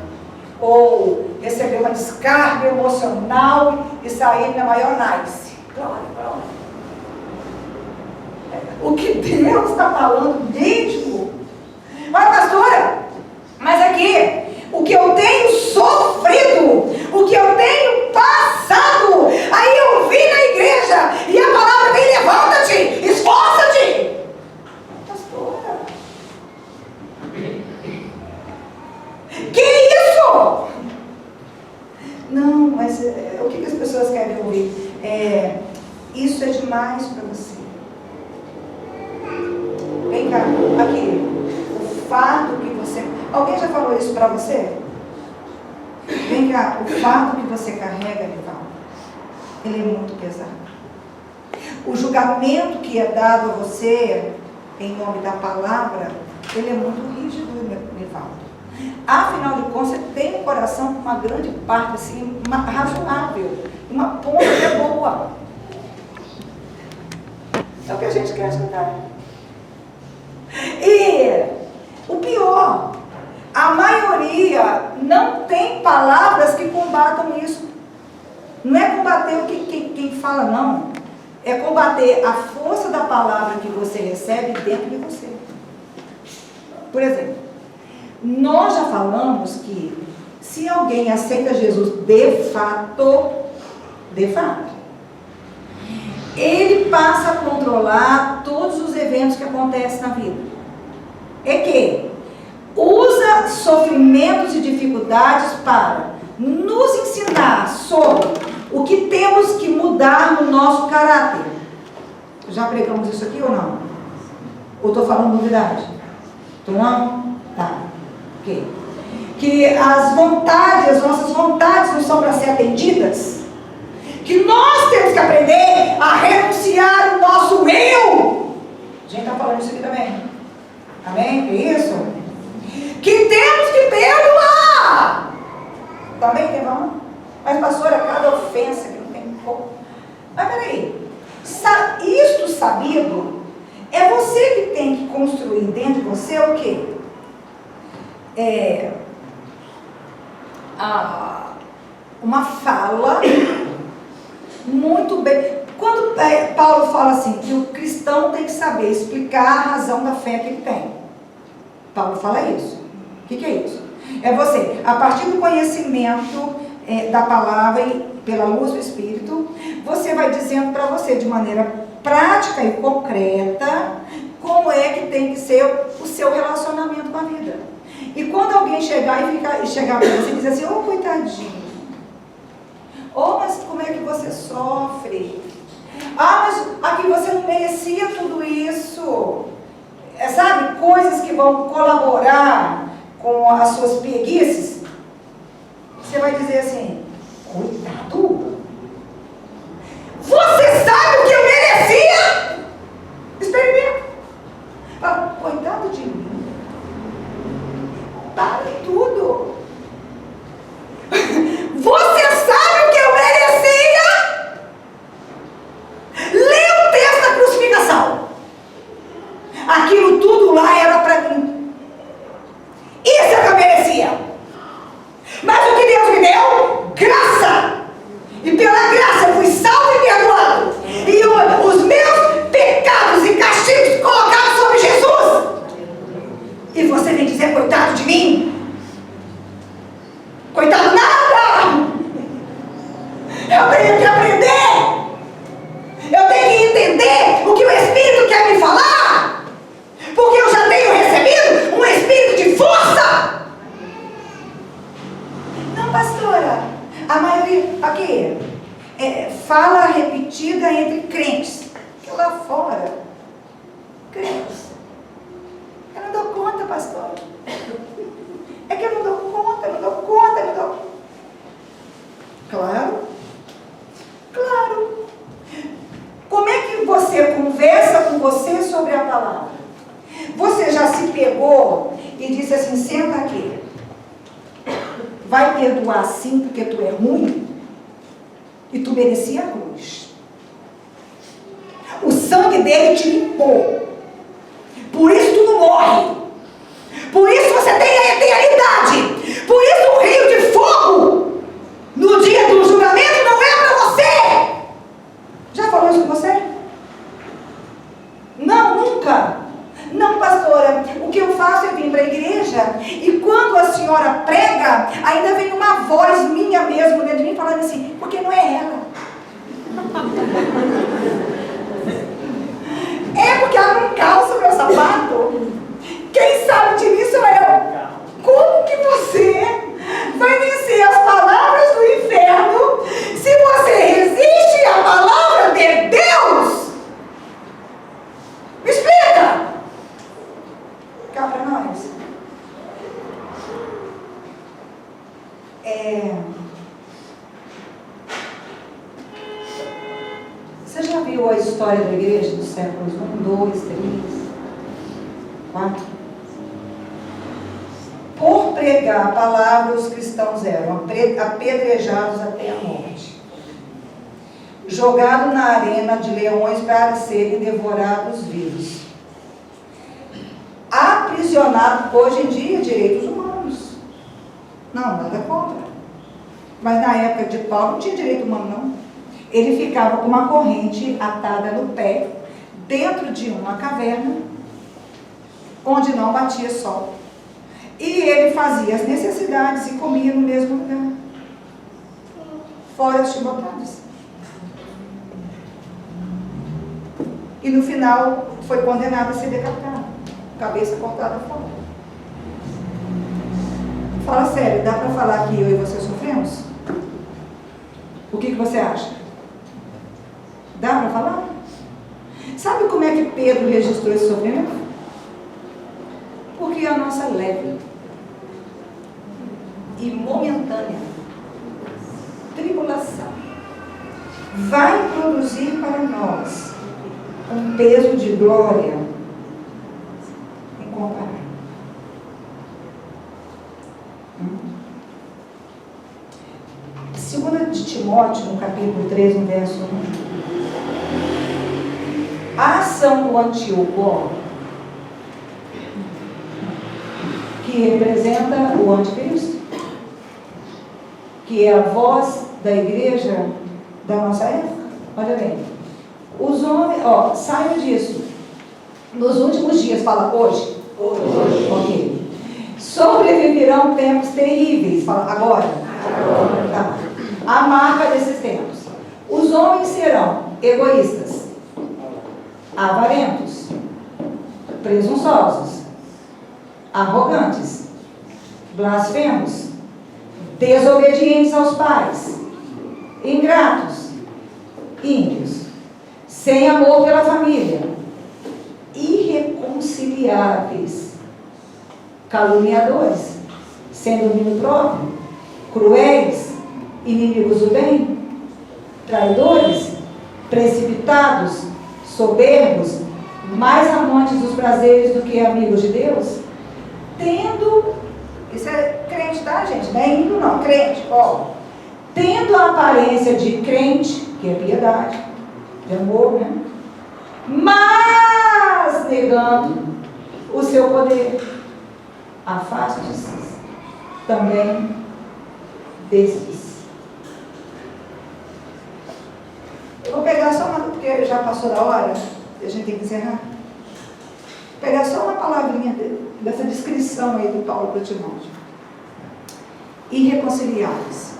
S1: ou receber uma descarga emocional e sair na maior nice. Glória. O que Deus está falando dentro. Mas pastora, mas aqui, o que eu tenho sofrido, o que eu tenho passado, aí eu vim na igreja e a palavra vem, levanta-te, esforça-te. Pastora, que isso? Não, mas o que as pessoas querem ouvir? Isso é demais para você. Vem cá, aqui, o fardo que você... Alguém já falou isso para você? Vem cá, o fardo que você carrega, Nivaldo, ele é muito pesado. O julgamento que é dado a você, em nome da palavra, ele é muito rígido, Nivaldo. Afinal de contas, você tem um coração com uma grande parte, assim, razoável, uma ponta que é boa. É o que a gente quer escutar. E o pior, a maioria não tem palavras que combatam isso. Não é combater o que quem fala, não. É combater a força da palavra que você recebe dentro de você. Por exemplo, nós já falamos que se alguém aceita Jesus de fato, ele passa a controlar todos os eventos que acontecem na vida. É que usa sofrimentos e dificuldades para nos ensinar sobre o que temos que mudar no nosso caráter. Já pregamos isso aqui ou não? Ou estou falando novidade? Estou não? Tá. Ok. Que as nossas vontades não são para ser atendidas. Que nós temos que aprender a renunciar o nosso eu. A gente está falando isso aqui também. Amém? É isso? Que temos que perdoar. Também tem vamos? Mas pastora, cada ofensa que não tem como. Mas peraí. Isto sabido, é você que tem que construir dentro de você o quê? Uma fala muito bem. Quando Paulo fala assim, que o cristão tem que saber explicar a razão da fé que ele tem. Paulo fala isso. O que é isso? É você, a partir do conhecimento da palavra e pela luz do Espírito, você vai dizendo para você de maneira prática e concreta como é que tem que ser o seu relacionamento com a vida. E quando alguém chegar para você e dizer assim, ô coitadinho, mas como é que você sofre? Mas aqui você não merecia tudo isso. Sabe, coisas que vão colaborar com as suas preguiças. Você vai dizer assim, coitado, você sabe o que eu merecia? Experimenta. Coitado de mim. crentes, que lá fora, crentes, eu não dou conta, pastor. É que eu não dou conta, eu não dou conta, eu não dou. Claro, claro. Como é que você conversa com você sobre a palavra? Você já se pegou e disse assim, senta aqui. Vai perdoar sim porque tu é ruim? E tu merecia a cruz. O sangue dele te limpou. Por isso tu não morre. Por isso você tem a eternidade. Por isso o rio de fogo no dia do julgamento não é para você. Já falou isso com você? Não, nunca. Não, pastora, o que eu faço é vir para a igreja e quando a senhora prega, ainda vem uma voz minha mesmo dentro de mim falando assim, porque não é ela. É porque ela não calça o meu sapato. Quem sabe de mim sou eu. Como que você vai vencer as palavras do inferno se você resiste à palavra de Deus? Me explica. Cá para nós. Você já viu a história da igreja dos séculos 1, 2, 3, 4? Por pregar a palavra, os cristãos eram apedrejados até a morte, jogados na arena de leões para serem devorados vivos, aprisionados, hoje em dia, direitos humanos. Não, nada contra. Mas na época de Paulo não tinha direito humano, não. Ele ficava com uma corrente atada no pé, dentro de uma caverna, onde não batia sol. E ele fazia as necessidades e comia no mesmo lugar, fora as chicotadas. E no final foi condenado a ser decapitado, cabeça cortada fora. Fala sério, dá para falar que eu e você sofremos? O que você acha? Dá para falar? Sabe como é que Pedro registrou esse sofrimento? Porque a nossa leve e momentânea tribulação vai produzir para nós um peso de glória incomparável. Segunda de Timóteo, no capítulo 3, no verso 1. A ação do Antíoco, que representa o anticristo, que é a voz da igreja da nossa época. Olha bem, os homens, saiam disso. Nos últimos dias, fala hoje. Hoje. Ok. Sobreviverão tempos terríveis. Fala agora. Tá. A marca desses tempos. Os homens serão egoístas, avarentos, presunçosos, arrogantes, blasfemos, desobedientes aos pais, ingratos, ímpios, sem amor pela família, irreconciliáveis, caluniadores, sem domínio próprio, cruéis, inimigos do bem, traidores, precipitados, soberbos, mais amantes dos prazeres do que amigos de Deus, tendo, isso é crente, tá, gente? Não é ímpio, não, crente, tendo a aparência de crente, que é piedade, de amor, né? Mas negando o seu poder, afaste-se também desses. Eu vou pegar só uma, porque já passou da hora, e a gente tem que encerrar. Vou pegar só uma palavrinha dessa descrição aí do Paulo para Timóteo. Irreconciliáveis.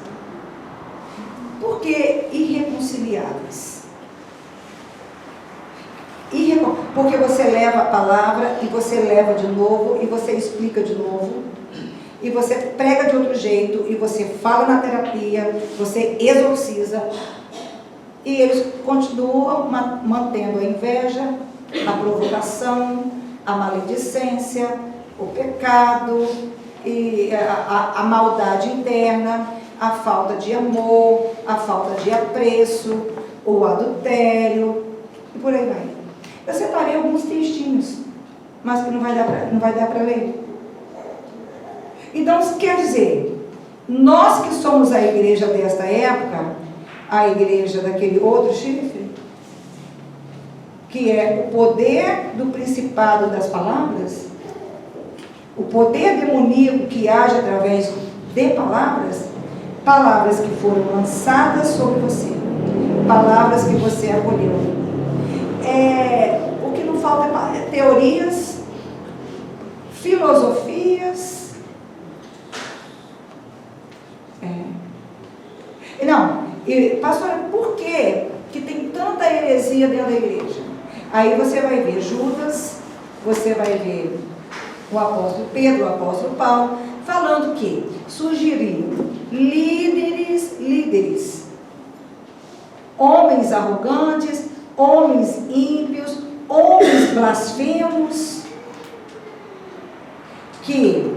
S1: Por que irreconciliáveis? Porque você leva a palavra e você leva de novo e você explica de novo e você prega de outro jeito e você fala na terapia, você exorciza E eles continuam mantendo a inveja, a provocação, a maledicência, o pecado, e a maldade interna, a falta de amor, a falta de apreço, o adultério, e por aí vai. Eu separei alguns textinhos, mas que não vai dar para ler. Então, isso quer dizer, nós que somos a igreja desta época, a igreja daquele outro chifre, que é o poder do principado das palavras, o poder demoníaco que age através de palavras, palavras que foram lançadas sobre você, palavras que você acolheu. O que não falta é teorias, filosofias. Não, pastora, por que tem tanta heresia dentro da igreja? Aí você vai ver Judas, você vai ver o apóstolo Pedro, o apóstolo Paulo, falando que surgiriam líderes, homens arrogantes, homens ímpios, homens blasfemos, que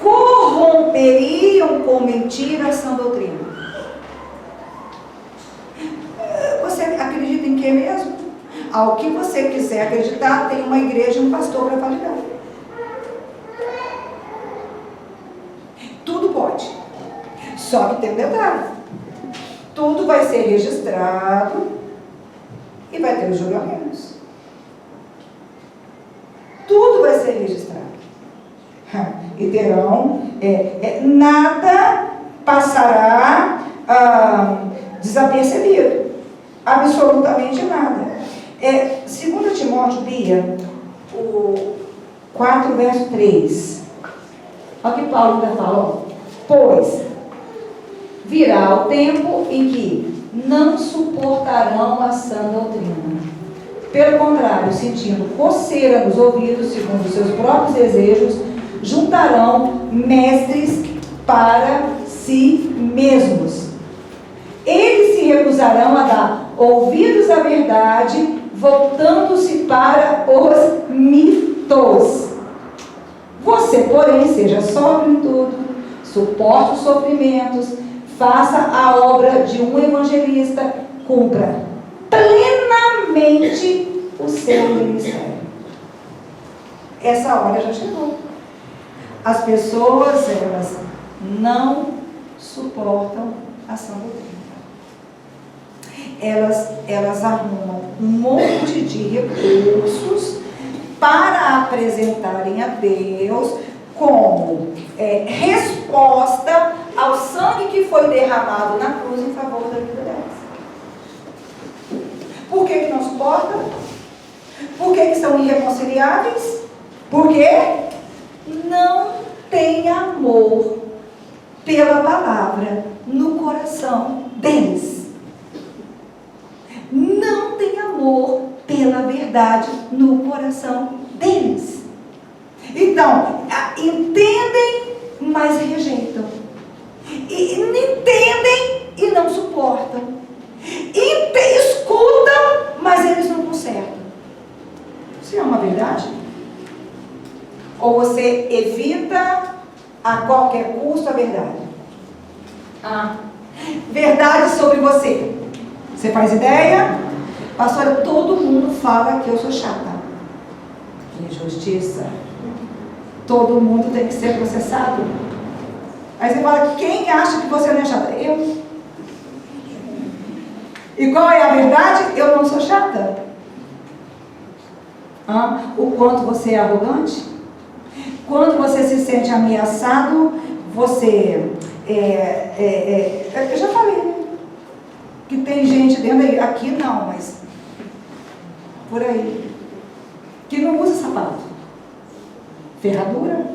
S1: corromperiam com mentira a sã doutrina. Você acredita em quê mesmo? Ao que você quiser acreditar, tem uma igreja e um pastor para validar. Tudo pode. Só que tem um detalhe. Tudo vai ser registrado e vai ter os julgamentos. Tudo vai ser registrado. E terão, nada passará desapercebido. Absolutamente nada. 2 Timóteo, Bia, o 4, verso 3. Olha o que Paulo ainda fala. Pois virá o tempo em que não suportarão a sã doutrina. Pelo contrário, sentindo coceira nos ouvidos, segundo os seus próprios desejos, juntarão mestres para si mesmos. Eles se recusarão a dar ouvidos à verdade, voltando-se para os mitos. Você, porém, seja sóbrio em tudo, suporte os sofrimentos, faça a obra de um evangelista, cumpra plenamente o seu ministério. Essa hora já chegou. As pessoas, elas não suportam a sã doutrina. Elas arrumam um monte de recursos para apresentarem a Deus como resposta ao sangue que foi derramado na cruz em favor da vida delas. Por que não suportam? Por que são irreconciliáveis? Porque não tem amor pela palavra no coração deles. Não tem amor pela verdade no coração deles. Então, entendem, mas rejeitam. E entendem e não suportam. Escutam, mas eles não consertam. Isso é uma verdade? Ou você evita a qualquer custo a verdade? Verdade sobre você. Você faz ideia? Pastora, todo mundo fala que eu sou chata. Que injustiça. Todo mundo tem que ser processado. Aí você fala, quem acha que você não é chata? Eu. E qual é a verdade? Eu não sou chata. O quanto você é arrogante? Quando você se sente ameaçado, você... eu já falei, né? Que tem gente dentro aí, aqui não, mas por aí, que não usa sapato. Ferradura.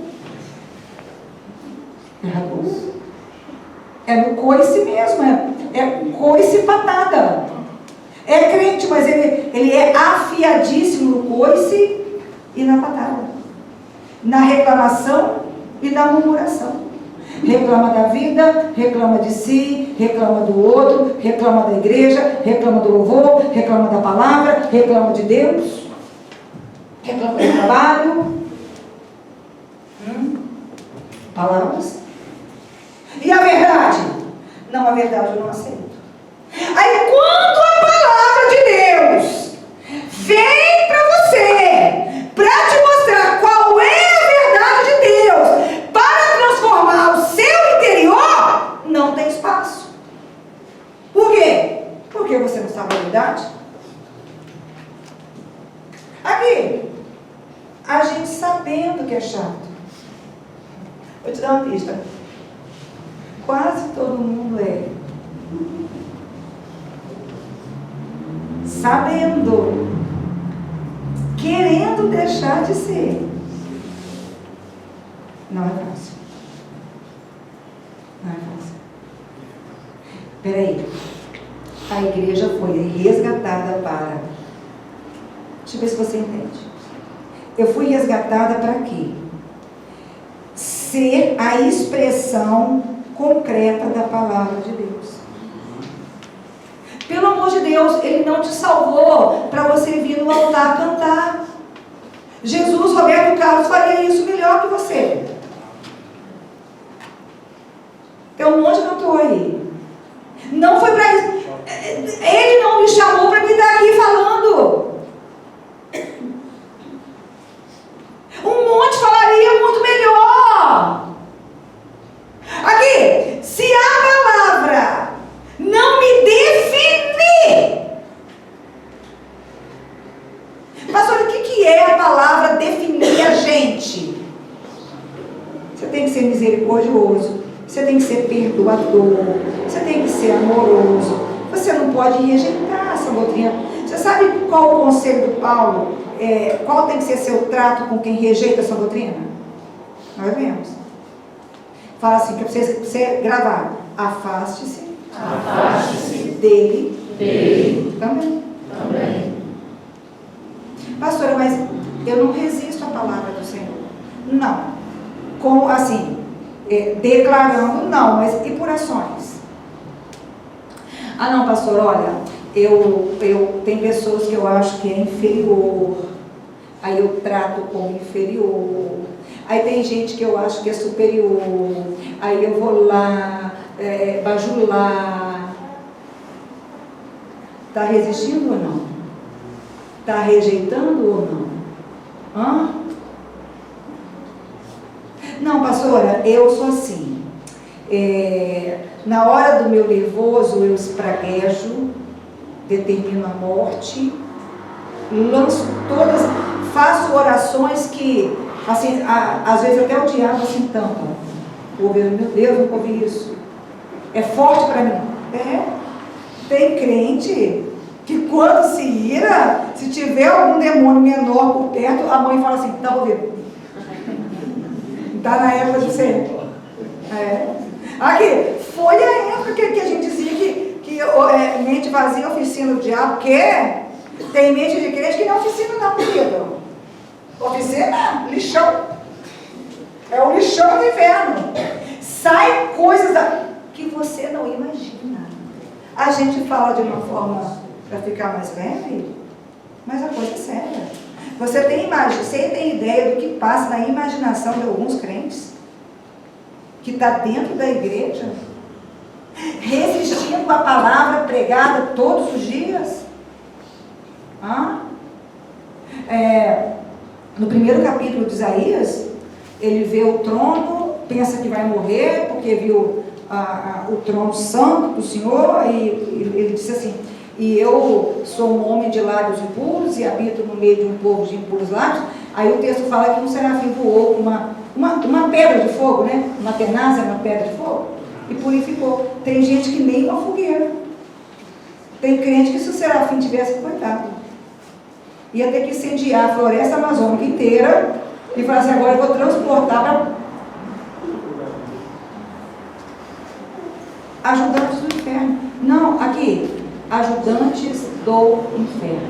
S1: É no coice mesmo, é coice patada. É crente, mas ele é afiadíssimo no coice e na patada. Na reclamação e na murmuração. Reclama da vida, reclama de si, reclama do outro, reclama da igreja, reclama do louvor, reclama da palavra, reclama de Deus, reclama do trabalho. Palavras. E a verdade? Não, a verdade eu não aceito. Aí quando a palavra de Deus vem para você, para te mostrar qual é a verdade de Deus, para transformar o seu interior, não tem espaço. Por quê? Porque você não sabe a verdade. Aqui, a gente sabendo que é chato. Vou te dar uma pista. Quase todo mundo é. Sabendo, querendo deixar de ser. Não é fácil. Não é fácil. Peraí. A igreja foi resgatada para... Deixa eu ver se você entende. Eu fui resgatada para quê? Ser a expressão concreta da palavra de Deus. Pelo amor de Deus, Ele não te salvou para você vir no altar cantar. Jesus, Roberto Carlos faria isso melhor que você. Tem um monte de cantor aí. Não foi para isso. Ele não me chamou para me estar aqui falando. Um monte falaria muito melhor. Aqui, se a palavra não me definir. Pastor, o que é a palavra definir a gente? Você tem que ser misericordioso, você tem que ser perdoador, você tem que ser amoroso. Você não pode rejeitar essa doutrina. Você sabe qual o conselho do Paulo? Qual tem que ser seu trato com quem rejeita essa doutrina? Nós vemos. Fala assim, que você gravar. Afaste-se dele também. Pastora, mas eu não resisto à palavra do Senhor. Não. Como assim? Declarando, não, mas e por ações? Ah não, pastor, olha, eu tem pessoas que eu acho que é inferior, aí eu trato como inferior, aí tem gente que eu acho que é superior, aí eu vou lá, bajular. Está resistindo ou não? Está rejeitando ou não? Hã? Não, pastora, eu sou assim. Na hora do meu nervoso, eu espraguejo, determino a morte, lanço todas, faço orações que, assim, às vezes até o diabo assim tampa. Meu Deus, nunca ouvi isso. É forte para mim. Tem crente que quando se ira, se tiver algum demônio menor por perto, a mãe fala assim, tá ouvindo? Está na época de ser. Aqui, foi a época que a gente dizia que mente vazia, oficina do diabo, que tem mente de crente que não é oficina não, querido. Oficina, lixão. É o lixão do inferno. Sai coisas que você não imagina. A gente fala de uma forma para ficar mais leve, mas a coisa é séria. Você tem ideia do que passa na imaginação de alguns crentes? Que está dentro da igreja? Resistindo à palavra pregada todos os dias? No primeiro capítulo de Isaías, ele vê o trono, pensa que vai morrer, porque viu o trono santo do Senhor, e ele disse assim, e eu sou um homem de lábios impuros e habito no meio de um povo de impuros lábios. Aí o texto fala que um serafim voou uma pedra de fogo, né? Uma tenaz é uma pedra de fogo, e purificou. Tem gente que nem uma fogueira. Tem crente que se o serafim tivesse, coitado, ia ter que incendiar a floresta amazônica inteira e falar assim, agora eu vou transportar para ajudantes do inferno. Não, aqui, ajudantes do inferno.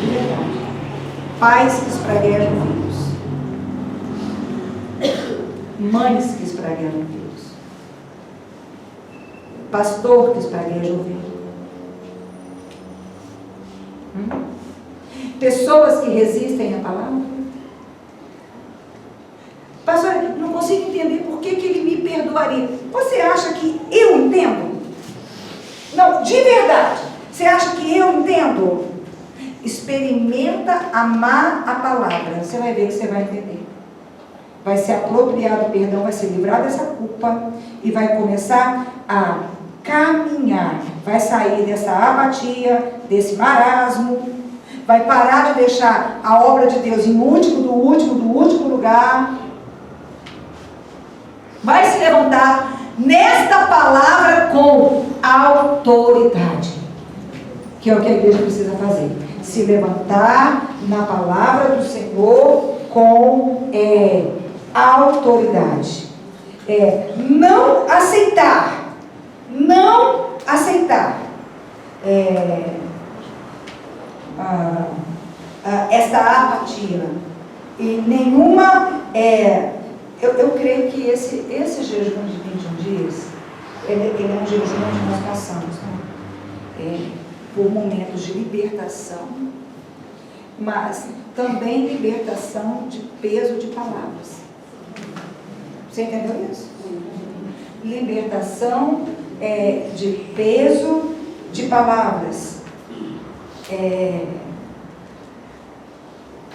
S1: De verdade. Pais que espraguejam filhos. Mães que espraguejam filhos. pastor diz para a igreja ouvir. Pessoas que resistem à palavra. Pastor, não consigo entender por que ele me perdoaria. Você acha que eu entendo? Não, de verdade. Você acha que eu entendo? Experimenta amar a palavra. Você vai ver que você vai entender. Vai ser apropriado o perdão, vai se livrar dessa culpa e vai começar a caminhar. Vai sair dessa apatia, desse marasmo. Vai parar de deixar a obra de Deus em último, do último lugar. Vai se levantar nesta palavra com autoridade. Que é o que a igreja precisa fazer. Se levantar na palavra do Senhor com autoridade. Não aceitar. Não aceitar. Esta apatia. E nenhuma... Eu creio que esse jejum de 21 dias, ele é um jejum onde nós passamos, né? Por momentos de libertação, mas também libertação de peso de palavras. Você entendeu isso? Libertação de peso de palavras.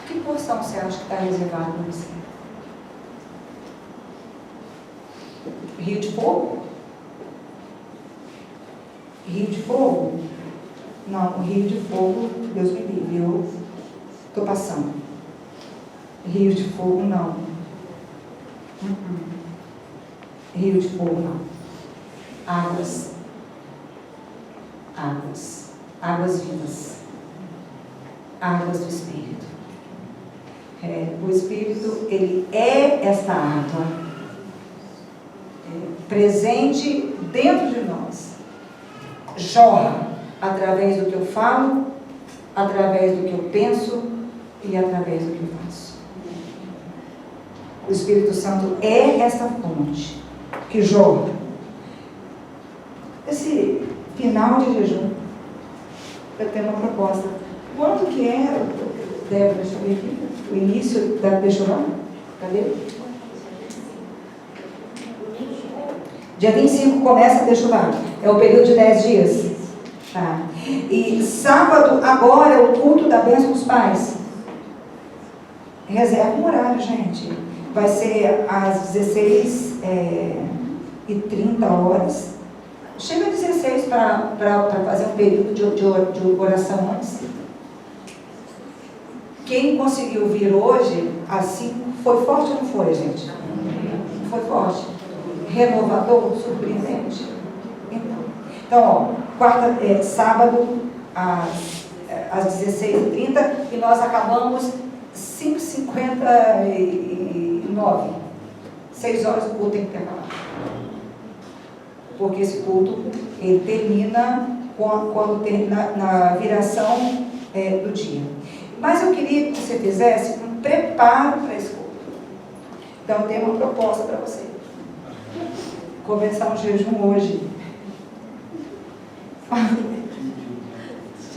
S1: Que porção você acha que está reservada para você? Rio de fogo? Rio de fogo? Não, rio de fogo, Deus me livre, eu estou passando. Rio de fogo, não. Rio de fogo, não. Águas. Águas. Águas vivas. Águas do Espírito. O Espírito, ele é esta água. Presente dentro de nós, jorra através do que eu falo, através do que eu penso e através do que eu faço. O Espírito Santo é essa fonte que jorra. Esse final de jejum, eu tenho uma proposta. Quanto que é, Débora, deixa eu ver aqui, o início da, deixa eu ver, cadê? Dia 25 começa, deixa eu ver, é o período de 10 dias. Tá. E sábado, agora, é o culto da bênção dos pais. Reserva um horário, gente. Vai ser às 16h30. Chega às 16 para fazer um período de oração antes. Quem conseguiu vir hoje, assim, foi forte ou não foi, gente? Foi forte. Renovador, surpreendente. Então, sábado, às 16h30, e nós acabamos 5h59. 6 horas o culto tem que ter acabado. Porque esse culto, ele termina na viração do dia. Mas eu queria que você fizesse um preparo para esse culto. Então, eu tenho uma proposta para você. Começar um jejum hoje.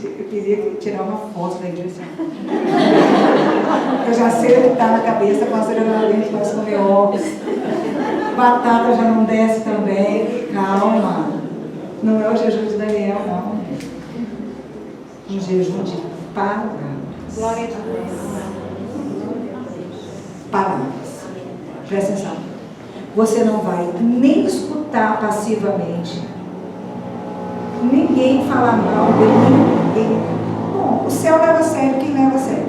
S1: Eu queria tirar uma foto da igreja. Eu já sei o que está na cabeça, a pastora Ana vai comer ovos. Batata já não desce também. Calma. Não é o jejum de Daniel, não. Um jejum de palavras. Glória a Deus. Palavras. Presta atenção. Você não vai nem escutar passivamente. Ninguém fala mal de ninguém. Bom, o céu leva a sério quem leva a sério.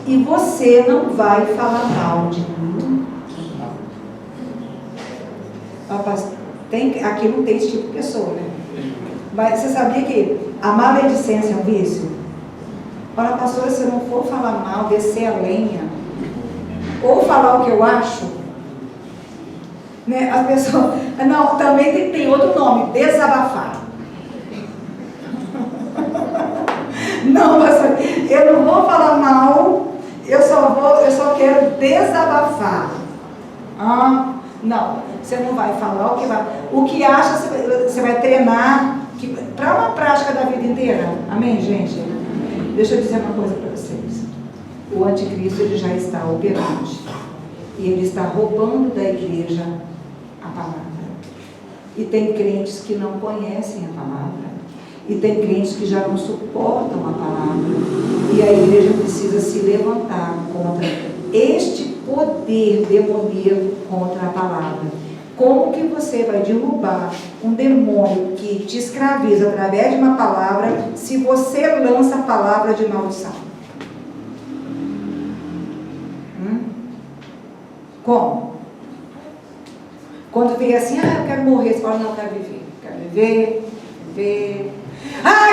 S1: E você não vai falar mal de ninguém. Aqui não tem esse tipo de pessoa, né? Mas você sabia que a maledicência é um vício? Olha, pastora, se eu não for falar mal, descer a lenha, ou falar o que eu acho, né? As pessoas... Não, também tem outro nome, desabafar. Não, pastor, eu não vou falar mal, eu só quero desabafar. Não. Você não vai falar o que acha, você vai treinar para uma prática da vida inteira. Amém, gente? Deixa eu dizer uma coisa para vocês. O anticristo, ele já está operante. E ele está roubando da igreja a palavra. E tem crentes que não conhecem a palavra. E tem crentes que já não suportam a palavra. E a igreja precisa se levantar contra este poder demoníaco contra a palavra. Como que você vai derrubar um demônio que te escraviza através de uma palavra, se você lança a palavra de maldição? Como? Quando vem assim, eu quero morrer, você fala, não, eu quero viver. Quero viver.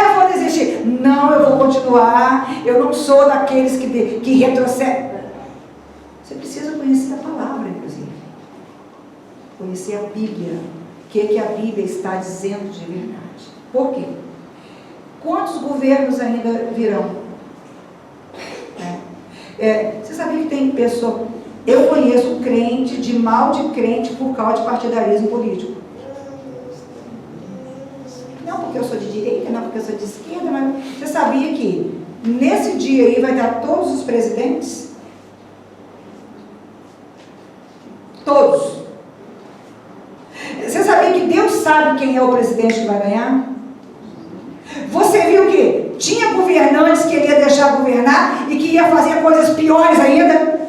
S1: Eu vou desistir. Não, eu vou continuar. Eu não sou daqueles que retrocedem. Você precisa conhecer a palavra, inclusive. Conhecer a Bíblia. O que a Bíblia está dizendo de verdade. Por quê? Quantos governos ainda virão? Você sabia que tem pessoa... Eu conheço crente de mal de crente por causa de partidarismo político. Não porque eu sou de direita, não porque eu sou de esquerda, mas você sabia que nesse dia aí vai dar todos os presidentes? Todos. Você sabia que Deus sabe quem é o presidente que vai ganhar? Você viu que tinha governantes que ele ia deixar governar e que ia fazer coisas piores ainda?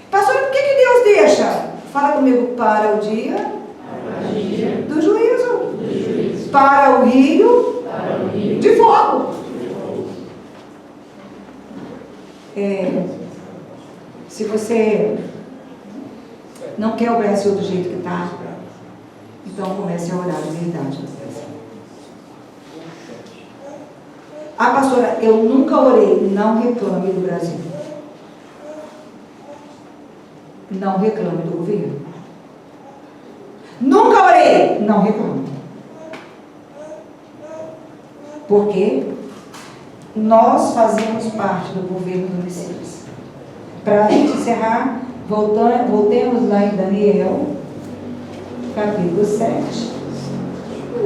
S1: Pastor, por que Deus deixa? Fala comigo, para o dia do juízo. Para o rio de fogo. Se você não quer o Brasil do jeito que está, então comece a orar de verdade. Pastora, eu nunca orei. Não reclame do Brasil. Não reclame do governo. Nunca orei. Não reclame. Porque nós fazemos parte do governo do Messias. Para a gente encerrar, voltemos lá em Daniel, capítulo 7,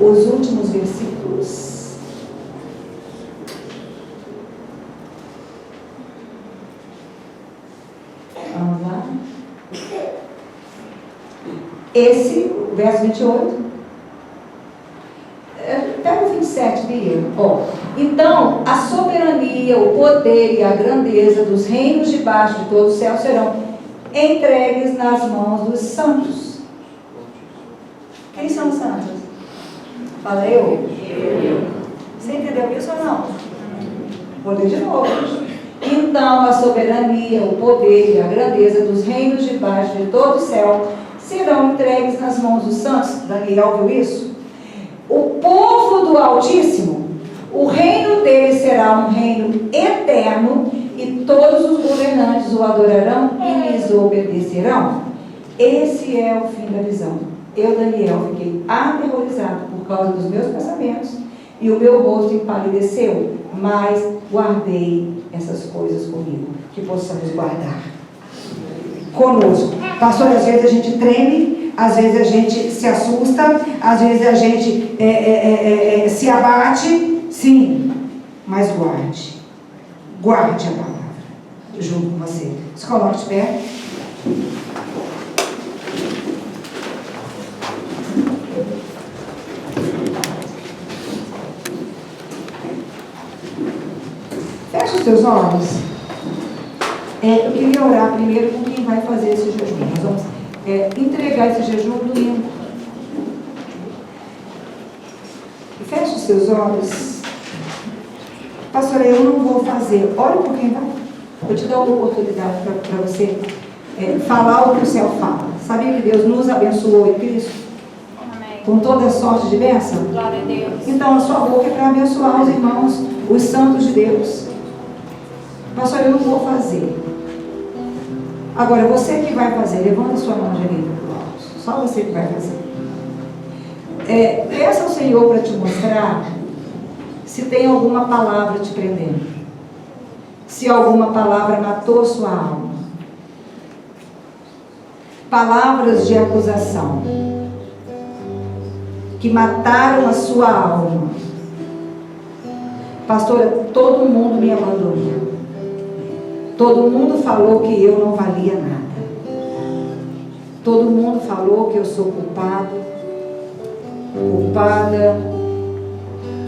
S1: os últimos versículos. Vamos lá. Esse, verso 28. Pega o 27, Bia. Então, a soberania, o poder e a grandeza dos reinos debaixo de todo o céu serão entregues nas mãos dos santos. Quem são os santos? Fala eu. Você entendeu isso ou não? Vou ler de novo. Então, a soberania, o poder e a grandeza dos reinos debaixo de todo o céu serão entregues nas mãos dos santos. Daniel viu isso? O povo do Altíssimo, o reino dele será um reino eterno, e todos os governantes o adorarão e lhes obedecerão. Esse é o fim da visão. Eu, Daniel, fiquei aterrorizado por causa dos meus pensamentos, e o meu rosto empalideceu, mas guardei essas coisas comigo, que possamos guardar conosco. Pastor, às vezes a gente treme, às vezes a gente se assusta, às vezes a gente se abate, sim, mas guarde a palavra junto com você. Se coloque de pé. Feche os seus olhos. Eu queria orar primeiro com quem vai fazer esse jejum. Nós vamos entregar esse jejum domingo. Feche os seus olhos. Pastora, eu não vou fazer. Olha por quem vai. Vou te dar uma oportunidade para você falar o que o céu fala. Sabia que Deus nos abençoou em Cristo? Amém. Com toda a sorte de bênção? Glória a Deus. Então a sua boca é para abençoar os irmãos, os santos de Deus. Pastor, eu não vou fazer. Agora, você que vai fazer, levanta a sua mão direita para o alto. Só você que vai fazer. Peça ao Senhor para te mostrar se tem alguma palavra te prendendo. Se alguma palavra matou sua alma. palavras de acusação que mataram a sua alma. Pastora, todo mundo me abandonou. Todo mundo falou que eu não valia nada. Todo mundo falou que eu sou culpada,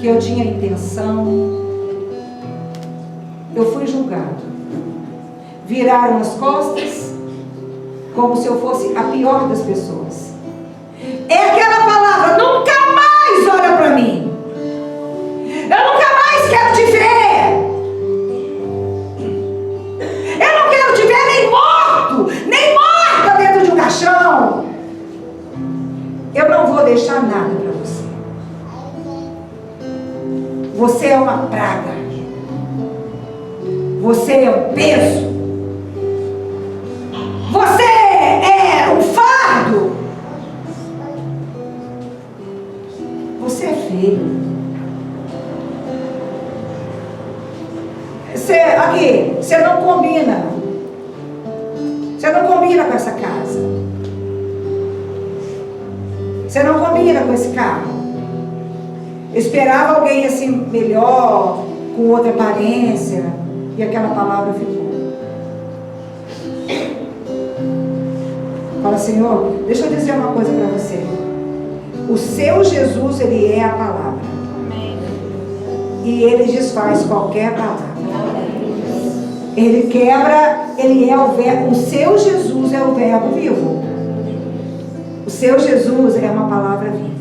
S1: que eu tinha intenção. Eu fui julgado. Viraram as costas como se eu fosse a pior das pessoas. É aquela palavra: nunca mais olha para mim. Eu nunca mais quero te ver. Eu não quero te ver nem morto, nem morta dentro de um caixão. Eu não vou deixar nada para você. Você é uma praga. Você é um peso. Você é um fardo. Você é feio. Você não combina. Você não combina com essa casa. Você não combina com esse carro. Eu esperava alguém assim melhor, com outra aparência, e aquela palavra ficou. Fala: Senhor, deixa eu dizer uma coisa para você. O seu Jesus, ele é a palavra. Amém. E ele desfaz qualquer palavra. Ele quebra, ele é o verbo. O seu Jesus é o verbo vivo. O seu Jesus é uma palavra viva.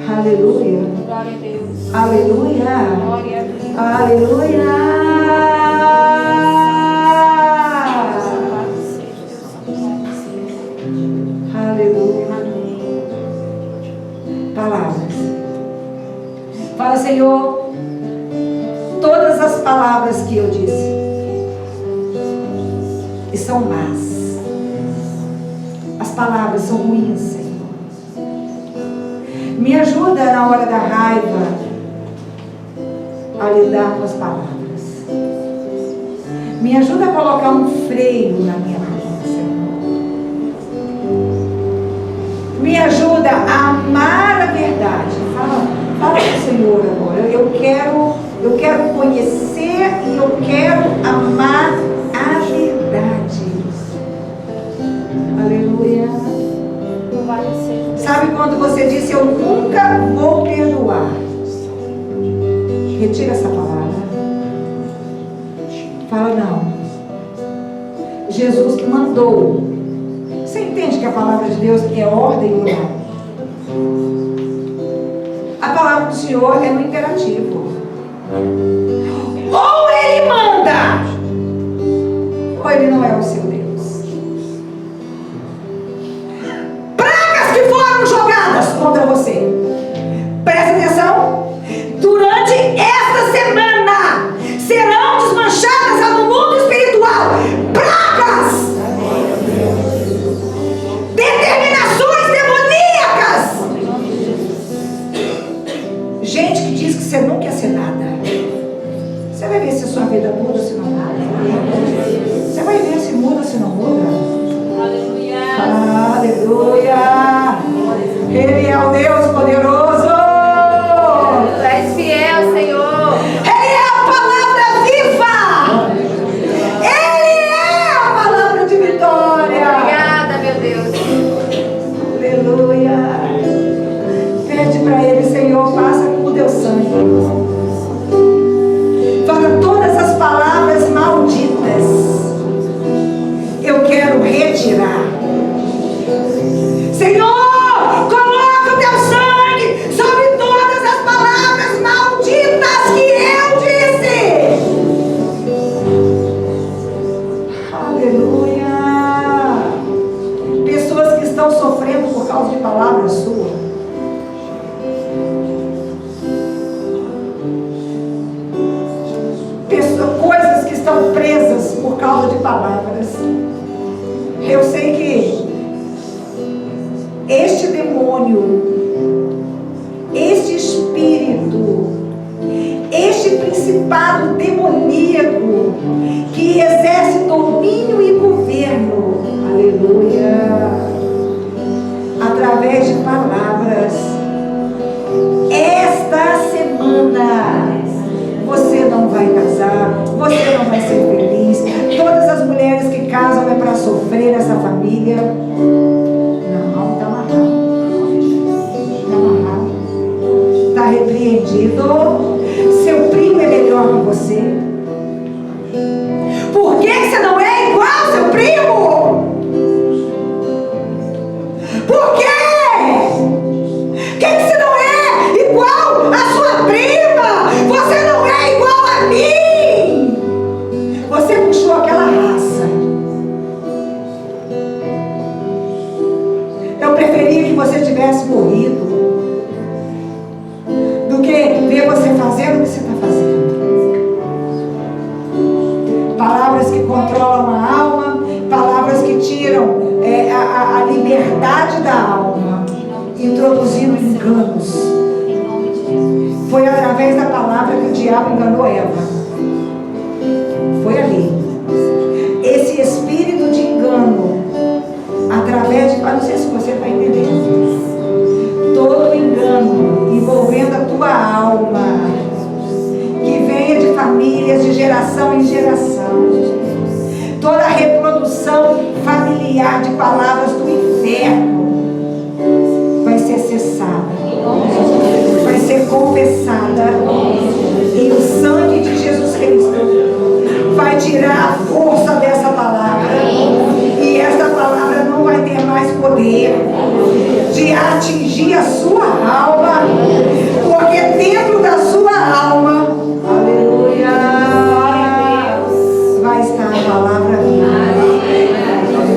S1: Aleluia.
S2: Glória a Deus.
S1: Aleluia.
S2: Glória a Deus.
S1: Aleluia. Aleluia. Palavras. Fala: Senhor, todas as palavras que eu disse e são más. As palavras são ruins, Senhor. Me ajuda na hora da raiva a lidar com as palavras. Me ajuda a colocar um freio na minha vida, Senhor. Me ajuda a amar a verdade. Fala para o Senhor agora. Eu quero conhecer e eu quero amar a verdade. Aleluia. Sabe quando você disse: eu nunca vou perdoar? Retira essa palavra. Fala: não. Jesus mandou. Você entende que a palavra de Deus é ordem e horário? A palavra do Senhor é no imperativo. Ou Ele manda, ou Ele não é o seu Deus. Pragas que foram jogadas contra você. Presta atenção. Durante esta semana serão desmanchadas no mundo espiritual pragas, determinações demoníacas. Gente que diz que você não quer ser nada. Você vai ver se a sua vida muda ou se não muda. Você vai ver se muda ou se não muda. Aleluia. Aleluia. Ele é o Deus poderoso.
S2: Tu és fiel, Senhor.
S1: Ele é a palavra viva. Ele é a palavra de vitória.
S2: Obrigada, meu Deus.
S1: Aleluia. Pede para Ele: Senhor, passa com o teu sangue. Fala: todas as palavras malditas eu quero retirar. Senhor, coloca o teu sangue sobre todas as palavras malditas que eu disse. Aleluia. Pessoas que estão sofrendo por causa de palavras suas. Coisas que estão presas por causa de palavras. Eu sei que este demônio, este espírito, este principado demoníaco que exerce domínio e governo, você não vai ser feliz. Todas as mulheres que casam é para sofrer essa família. Não, está amarrado. Está amarrado. Está repreendido. Seu primo é melhor que você. Por que você não é igual ao seu primo? Por quê? Por que você não é igual à sua prima? Você não é igual a mim. Você puxou aquela raça. Eu preferia que você tivesse morrido do que ver você fazendo o que você está fazendo. Palavras que controlam a alma, palavras que tiram a liberdade da alma, introduzindo enganos. Foi através da palavra que o diabo enganou Eva. Foi ali. Esse espírito de engano, através de... não sei se você está entendendo. Todo engano envolvendo a tua alma, que venha de famílias de geração em geração. Toda a reprodução familiar de palavras do inferno vai ser cessada, vai ser confessada, e o sangue de Jesus Cristo vai tirar a força dessa palavra, e essa palavra não vai ter mais poder de atingir a sua alma, porque dentro da sua alma, aleluia, vai estar a palavra viva.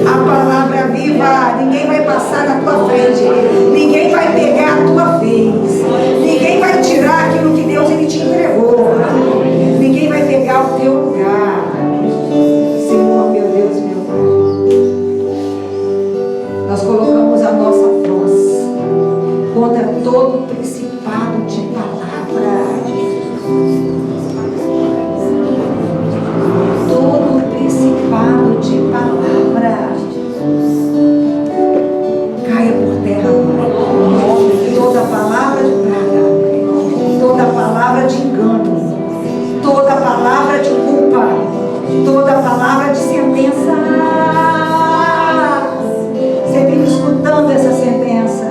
S1: A palavra viva, ninguém vai passar na tua frente, ninguém vai pegar a tua vez, ninguém vai tirar aquilo que Deus ele te entregou, ninguém vai pegar o teu lugar. Senhor, meu Deus, meu Pai, nós colocamos a nossa voz contra todo principado de palavra, todo principado de palavra caia por terra agora. Toda palavra de praga, toda palavra de engano, toda palavra de culpa, toda palavra de sentença. Você vive escutando essa sentença.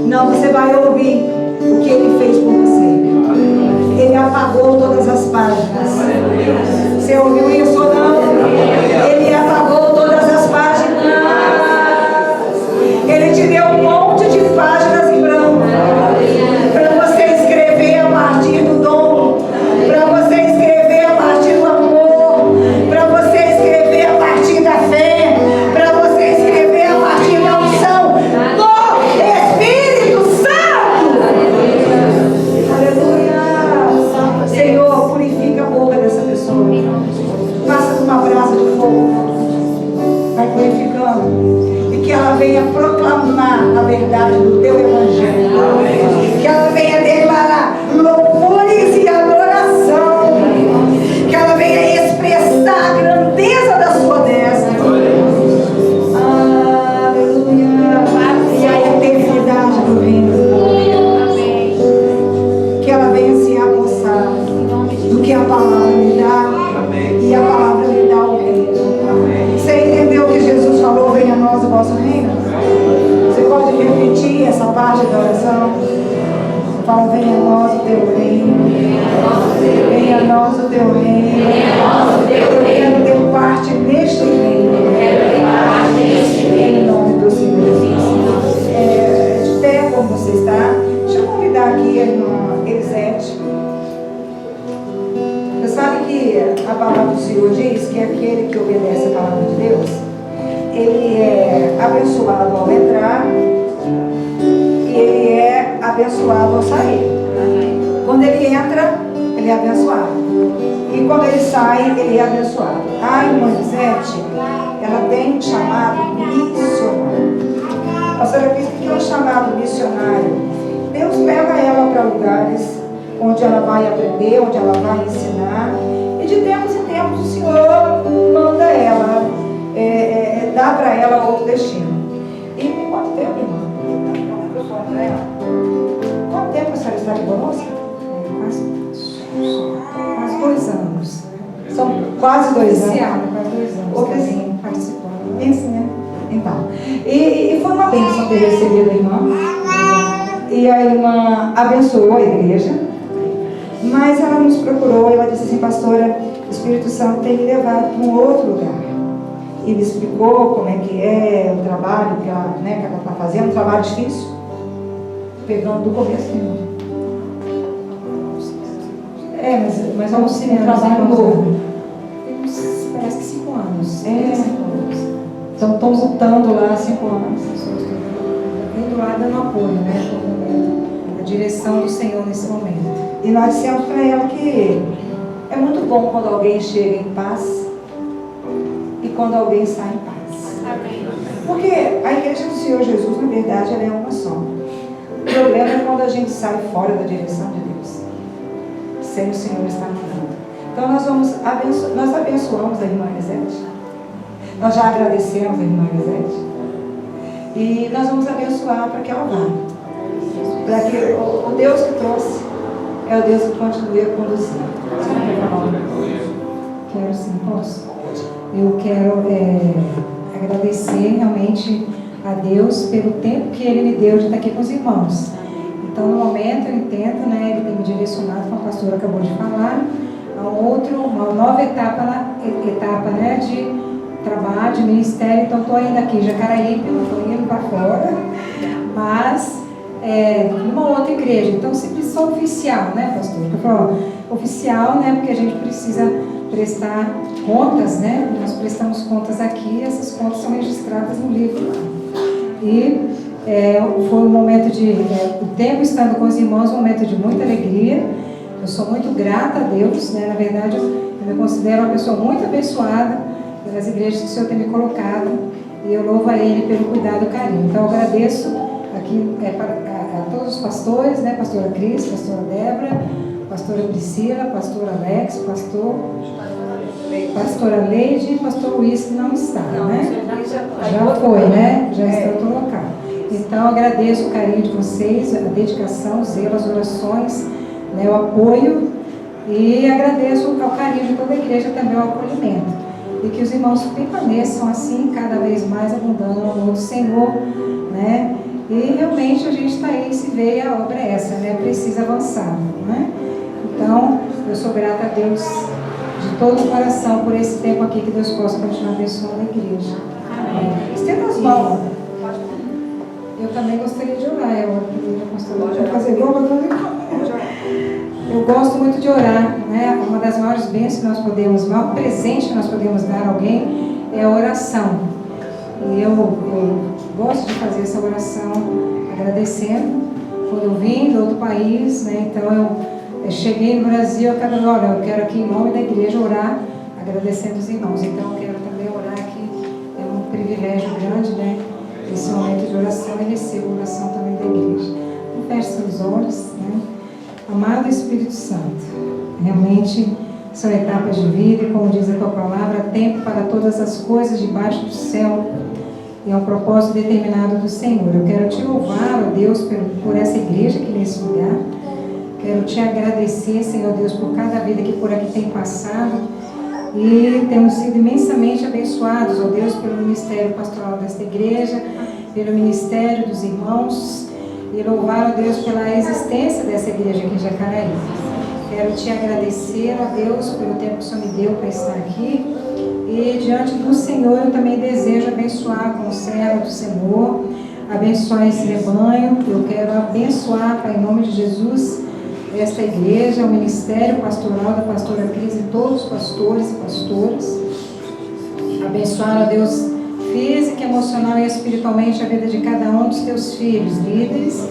S1: Não, você vai ouvir o que ele fez por você. Ele apagou todas as páginas. Você ouviu isso ou não? Ele apagou todas as páginas. Ele te deu um monte de páginas em branco para você escrever a partir do dom, para você escrever a partir do amor, para você escrever a partir da fé, para você escrever a partir da unção do Espírito Santo. Aleluia. Senhor, purifica a boca dessa pessoa. Passa numa brasa de fogo. Vai purificando. E que ela venha proclamar a verdade do teu evangelho. Que ela venha declarar louvores e adoração. Que ela venha expressar a grandeza da sua destra. Aleluia. E a eternidade do reino. Que ela venha se apossar do que a palavra me dá. E a palavra me dá o reino. Você entendeu o que Jesus falou? Venha a nós o vosso reino. Você pode repetir essa parte da oração? Fala, venha a nós o teu reino. Venha a nós o teu reino. Eu quero ter parte neste reino. Em nome do Senhor Jesus. De pé como você está. Deixa eu convidar aqui a irmã Elisete. Você sabe que a palavra do Senhor diz que aquele que obedece a palavra de Deus, ele é abençoado ao entrar e ele é abençoado ao sair. Quando ele entra, ele é abençoado. E quando ele sai, ele é abençoado. A irmã Elisete, ela tem um chamado missionário. A senhora Cristo tem um chamado missionário. Deus leva ela para lugares onde ela vai aprender, onde ela vai ensinar. E de tempos em tempos o Senhor manda ela, dá para ela outro destino. E por quanto tempo, irmã? Quanto tempo a senhora está em conosco? Quase 2 anos. Quase 2 anos.
S3: Oficial, quase 2 anos.
S1: Oficial.
S3: Também participando.
S1: Isso, né? Então. E foi uma bênção ter recebido a irmã. E a irmã abençoou a igreja. Mas ela nos procurou e ela disse assim: pastora, o Espírito Santo tem me levado para um outro lugar. E me explicou como é que é o trabalho que ela está fazendo, um trabalho difícil. Pegando do começo mesmo. Mas é um trabalho novo.
S3: Parece que 5 anos.
S1: É.
S3: 5 anos.
S1: Então estão lutando lá há 5 anos.
S3: Indo lá dando apoio, né? A direção do Senhor nesse momento.
S1: E nós dissemos para ela que é muito bom quando alguém chega em paz e quando alguém sai em paz.
S2: Amém.
S1: Porque a igreja do Senhor Jesus, na verdade, ela é uma só. O problema é quando a gente sai fora da direção de Deus, sem o Senhor estar mandando. Então nós abençoamos a irmã Elisete. Nós já agradecemos a irmã Elisete. E nós vamos abençoar para que ela vá. Para que o Deus que trouxe é o Deus que continue a conduzir.
S3: Quero sim, posso? Eu quero agradecer realmente a Deus pelo tempo que Ele me deu de estar aqui com os irmãos. Então, no momento, eu entendo, né, Ele tem me direcionado, como a pastora acabou de falar, a uma nova etapa, né, de trabalho, de ministério. Então, estou ainda aqui em Jacaraípe, não estou indo para fora, mas numa outra igreja. Então, sempre sou oficial, né, pastor? Eu falo, oficial, né, porque a gente precisa prestar contas, né? Nós prestamos contas aqui, essas contas são registradas no livro. E foi um momento o tempo estando com os irmãos, um momento de muita alegria. Eu sou muito grata a Deus, né? Na verdade, eu me considero uma pessoa muito abençoada pelas igrejas que o Senhor tem me colocado, e eu louvo a Ele pelo cuidado e carinho. Então, eu agradeço aqui a todos os pastores, né? Pastora Cris, pastora Débora, pastora Priscila, pastor Alex, pastora Leide e pastor Luiz, que não está, né? Já foi, né? Já está em outro local. Então, agradeço o carinho de vocês, a dedicação, o zelo, as orações, né, o apoio, e agradeço ao carinho de toda a igreja, também o acolhimento. E que os irmãos permaneçam assim, cada vez mais abundando no amor do Senhor, né? E realmente a gente está aí, se vê, a obra é essa, né? Precisa avançar, né? Então, eu sou grata a Deus de todo o coração por esse tempo aqui, que Deus possa continuar abençoando a igreja. Amém. Estenda as mãos. Eu também gostaria de orar. Eu gosto muito de orar, né? Uma das maiores bênçãos que nós podemos, o maior presente que nós podemos dar a alguém é a oração. E eu gosto de fazer essa oração agradecendo. Quando eu vim de outro país, né? Então eu cheguei no Brasil, eu quero aqui em nome da igreja orar, agradecendo os irmãos. Então eu quero também orar aqui, é um privilégio grande, né? Esse momento de oração, e recebo a oração também da igreja. Então, feche seus olhos, né? Amado Espírito Santo, realmente são etapas de vida, e como diz a tua palavra, tempo para todas as coisas debaixo do céu, e é um propósito determinado do Senhor. Eu quero te louvar, ó Deus, por essa igreja aqui nesse lugar. Quero te agradecer, Senhor Deus, por cada vida que por aqui tem passado, e temos sido imensamente abençoados, ó Deus, pelo ministério pastoral desta igreja, pelo ministério dos irmãos, e louvar, ó Deus, pela existência dessa igreja aqui em Jacaraí. Quero te agradecer, ó Deus, pelo tempo que o Senhor me deu para estar aqui, e diante do Senhor eu também desejo abençoar como servo do Senhor, abençoar esse rebanho. Eu quero abençoar, Pai, em nome de Jesus, esta igreja, o ministério pastoral da pastora Cris e todos os pastores e pastoras. Abençoar, ó Deus, física, emocional e espiritualmente a vida de cada um dos teus filhos, líderes,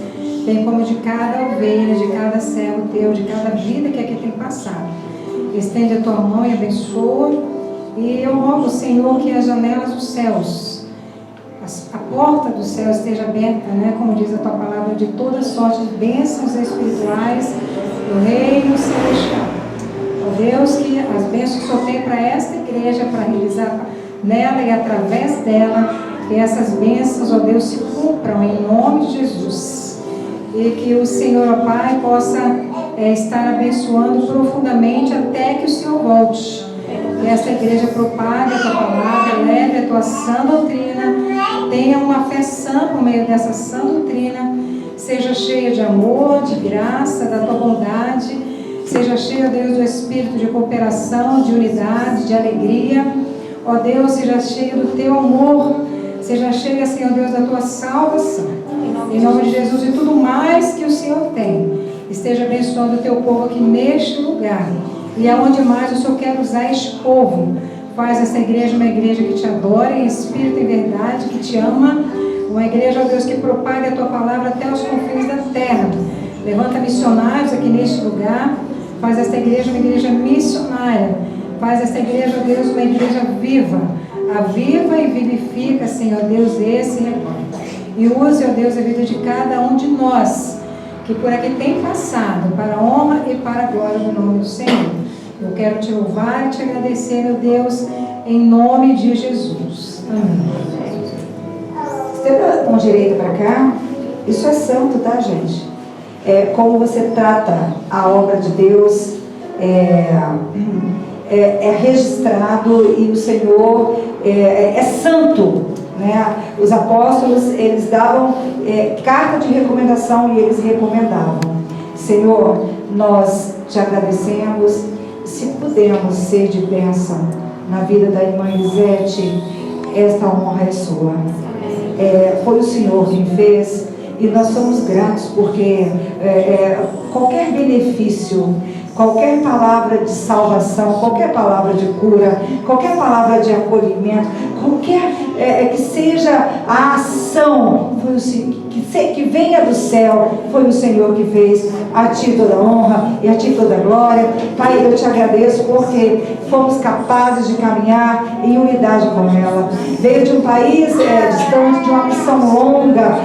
S3: bem como de cada ovelha, de cada servo teu, de cada vida que aqui tem passado. Estende a tua mão e abençoa. E eu rogo, Senhor, que as janelas dos céus, a porta do céu esteja aberta, né, como diz a tua palavra, de toda sorte de bênçãos espirituais do reino celestial. Ó Deus, que as bênçãos que o Senhor tem para esta igreja, para realizar nela e através dela, que essas bênçãos, ó Deus, se cumpram em nome de Jesus. E que o Senhor, ó Pai, possa estar abençoando profundamente até que o Senhor volte. Que esta igreja propague a tua palavra, leve a tua sã doutrina, tenha uma fé sã por meio dessa sã doutrina, seja cheia de amor, de graça, da tua bondade, seja cheia, Deus, do espírito de cooperação, de unidade, de alegria. Ó Deus, seja cheia do teu amor, seja cheia, Senhor Deus, da tua salvação. Em nome de Jesus, e tudo mais que o Senhor tem, esteja abençoando o teu povo aqui neste lugar. E aonde mais o Senhor quer usar este povo, faz essa igreja uma igreja que te adora em espírito e em verdade, que te ama, uma igreja, ó Deus, que propague a tua palavra até os confins da terra. Levanta missionários aqui neste lugar, faz esta igreja uma igreja missionária, faz esta igreja, ó Deus, uma igreja viva, aviva e vivifica, Senhor Deus, esse rebanho. E use, ó Deus, a vida de cada um de nós, que por aqui tem passado, para a honra e para a glória do nome do Senhor. Eu quero te louvar e te agradecer, meu Deus, em nome de Jesus. Amém.
S1: Estenda a mão direita para cá. Isso é santo, tá, gente? É como você trata a obra de Deus, é registrado, e o Senhor é santo, né? Os apóstolos, eles davam carta de recomendação e eles recomendavam. Senhor, nós te agradecemos. Se pudermos ser de bênção na vida da irmã Elisete, esta honra é sua. Foi o Senhor quem fez, e nós somos gratos porque qualquer benefício, qualquer palavra de salvação, qualquer palavra de cura, qualquer palavra de acolhimento, qualquer que seja a ação, foi o Senhor, que venha do céu, foi o Senhor que fez. A ti toda honra e a ti toda glória. Pai, eu te agradeço porque fomos capazes de caminhar em unidade com ela. Veio de um país distante, de uma missão longa,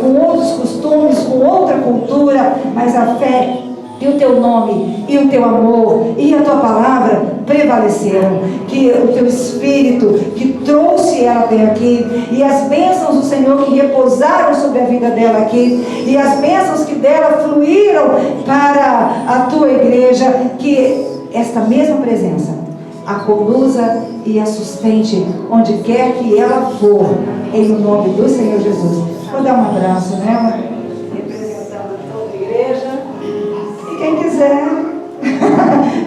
S1: com outros costumes, com outra cultura, mas a fé e o teu nome, e o teu amor, e a tua palavra prevaleceram. Que o teu Espírito que trouxe ela até aqui, e as bênçãos do Senhor que repousaram sobre a vida dela aqui, e as bênçãos que dela fluíram para a tua igreja, que esta mesma presença a conduza e a sustente onde quer que ela for, em nome do Senhor Jesus. Vou dar um abraço nela, representando toda a igreja. Quem quiser,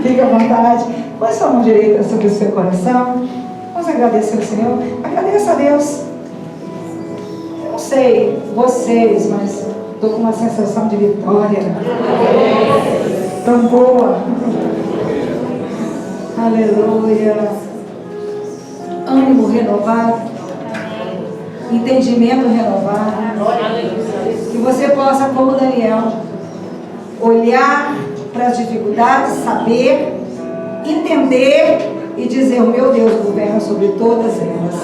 S1: fique à vontade. Põe sua mão direita sobre o seu coração. Vamos agradecer ao Senhor. Agradeça a Deus. Eu não sei vocês, mas estou com uma sensação de vitória tão boa. Aleluia. Ânimo renovado, entendimento renovado. Que você possa, como Daniel, olhar para as dificuldades, saber, entender e dizer: o meu Deus governa sobre todas elas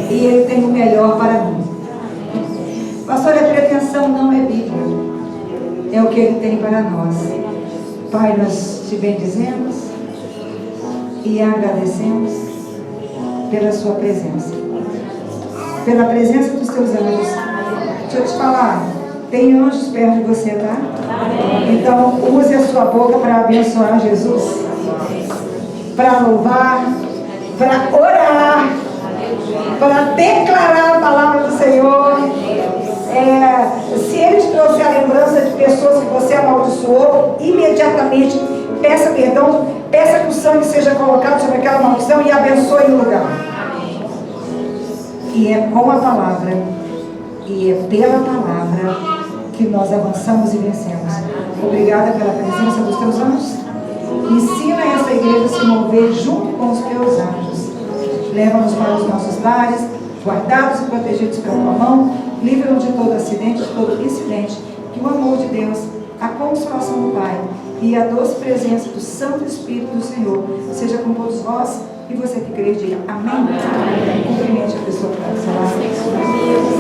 S1: e Ele tem o melhor para mim. Pastor, a pretensão não é Bíblia, é o que Ele tem para nós. Pai, nós te bendizemos e agradecemos pela sua presença, pela presença dos teus anjos. Deixa eu te falar, tem anjos perto de você, tá? Então, use a sua boca para abençoar Jesus, para louvar, para orar, para declarar a palavra do Senhor. Se Ele te trouxer a lembrança de pessoas que você amaldiçoou, imediatamente peça perdão, peça que o sangue seja colocado sobre aquela maldição e abençoe o lugar. E é com a palavra, e é pela palavra que nós avançamos e vencemos. Obrigada pela presença dos teus anjos. Ensina essa igreja a se mover junto com os teus anjos. Leva-nos para os nossos lares, guardados e protegidos pela tua mão. Livra-nos de todo acidente, de todo incidente. Que o amor de Deus, a consolação do Pai e a doce presença do Santo Espírito do Senhor seja com todos vós e você que crê, diga amém. Cumprimente a pessoa que está do seu lado.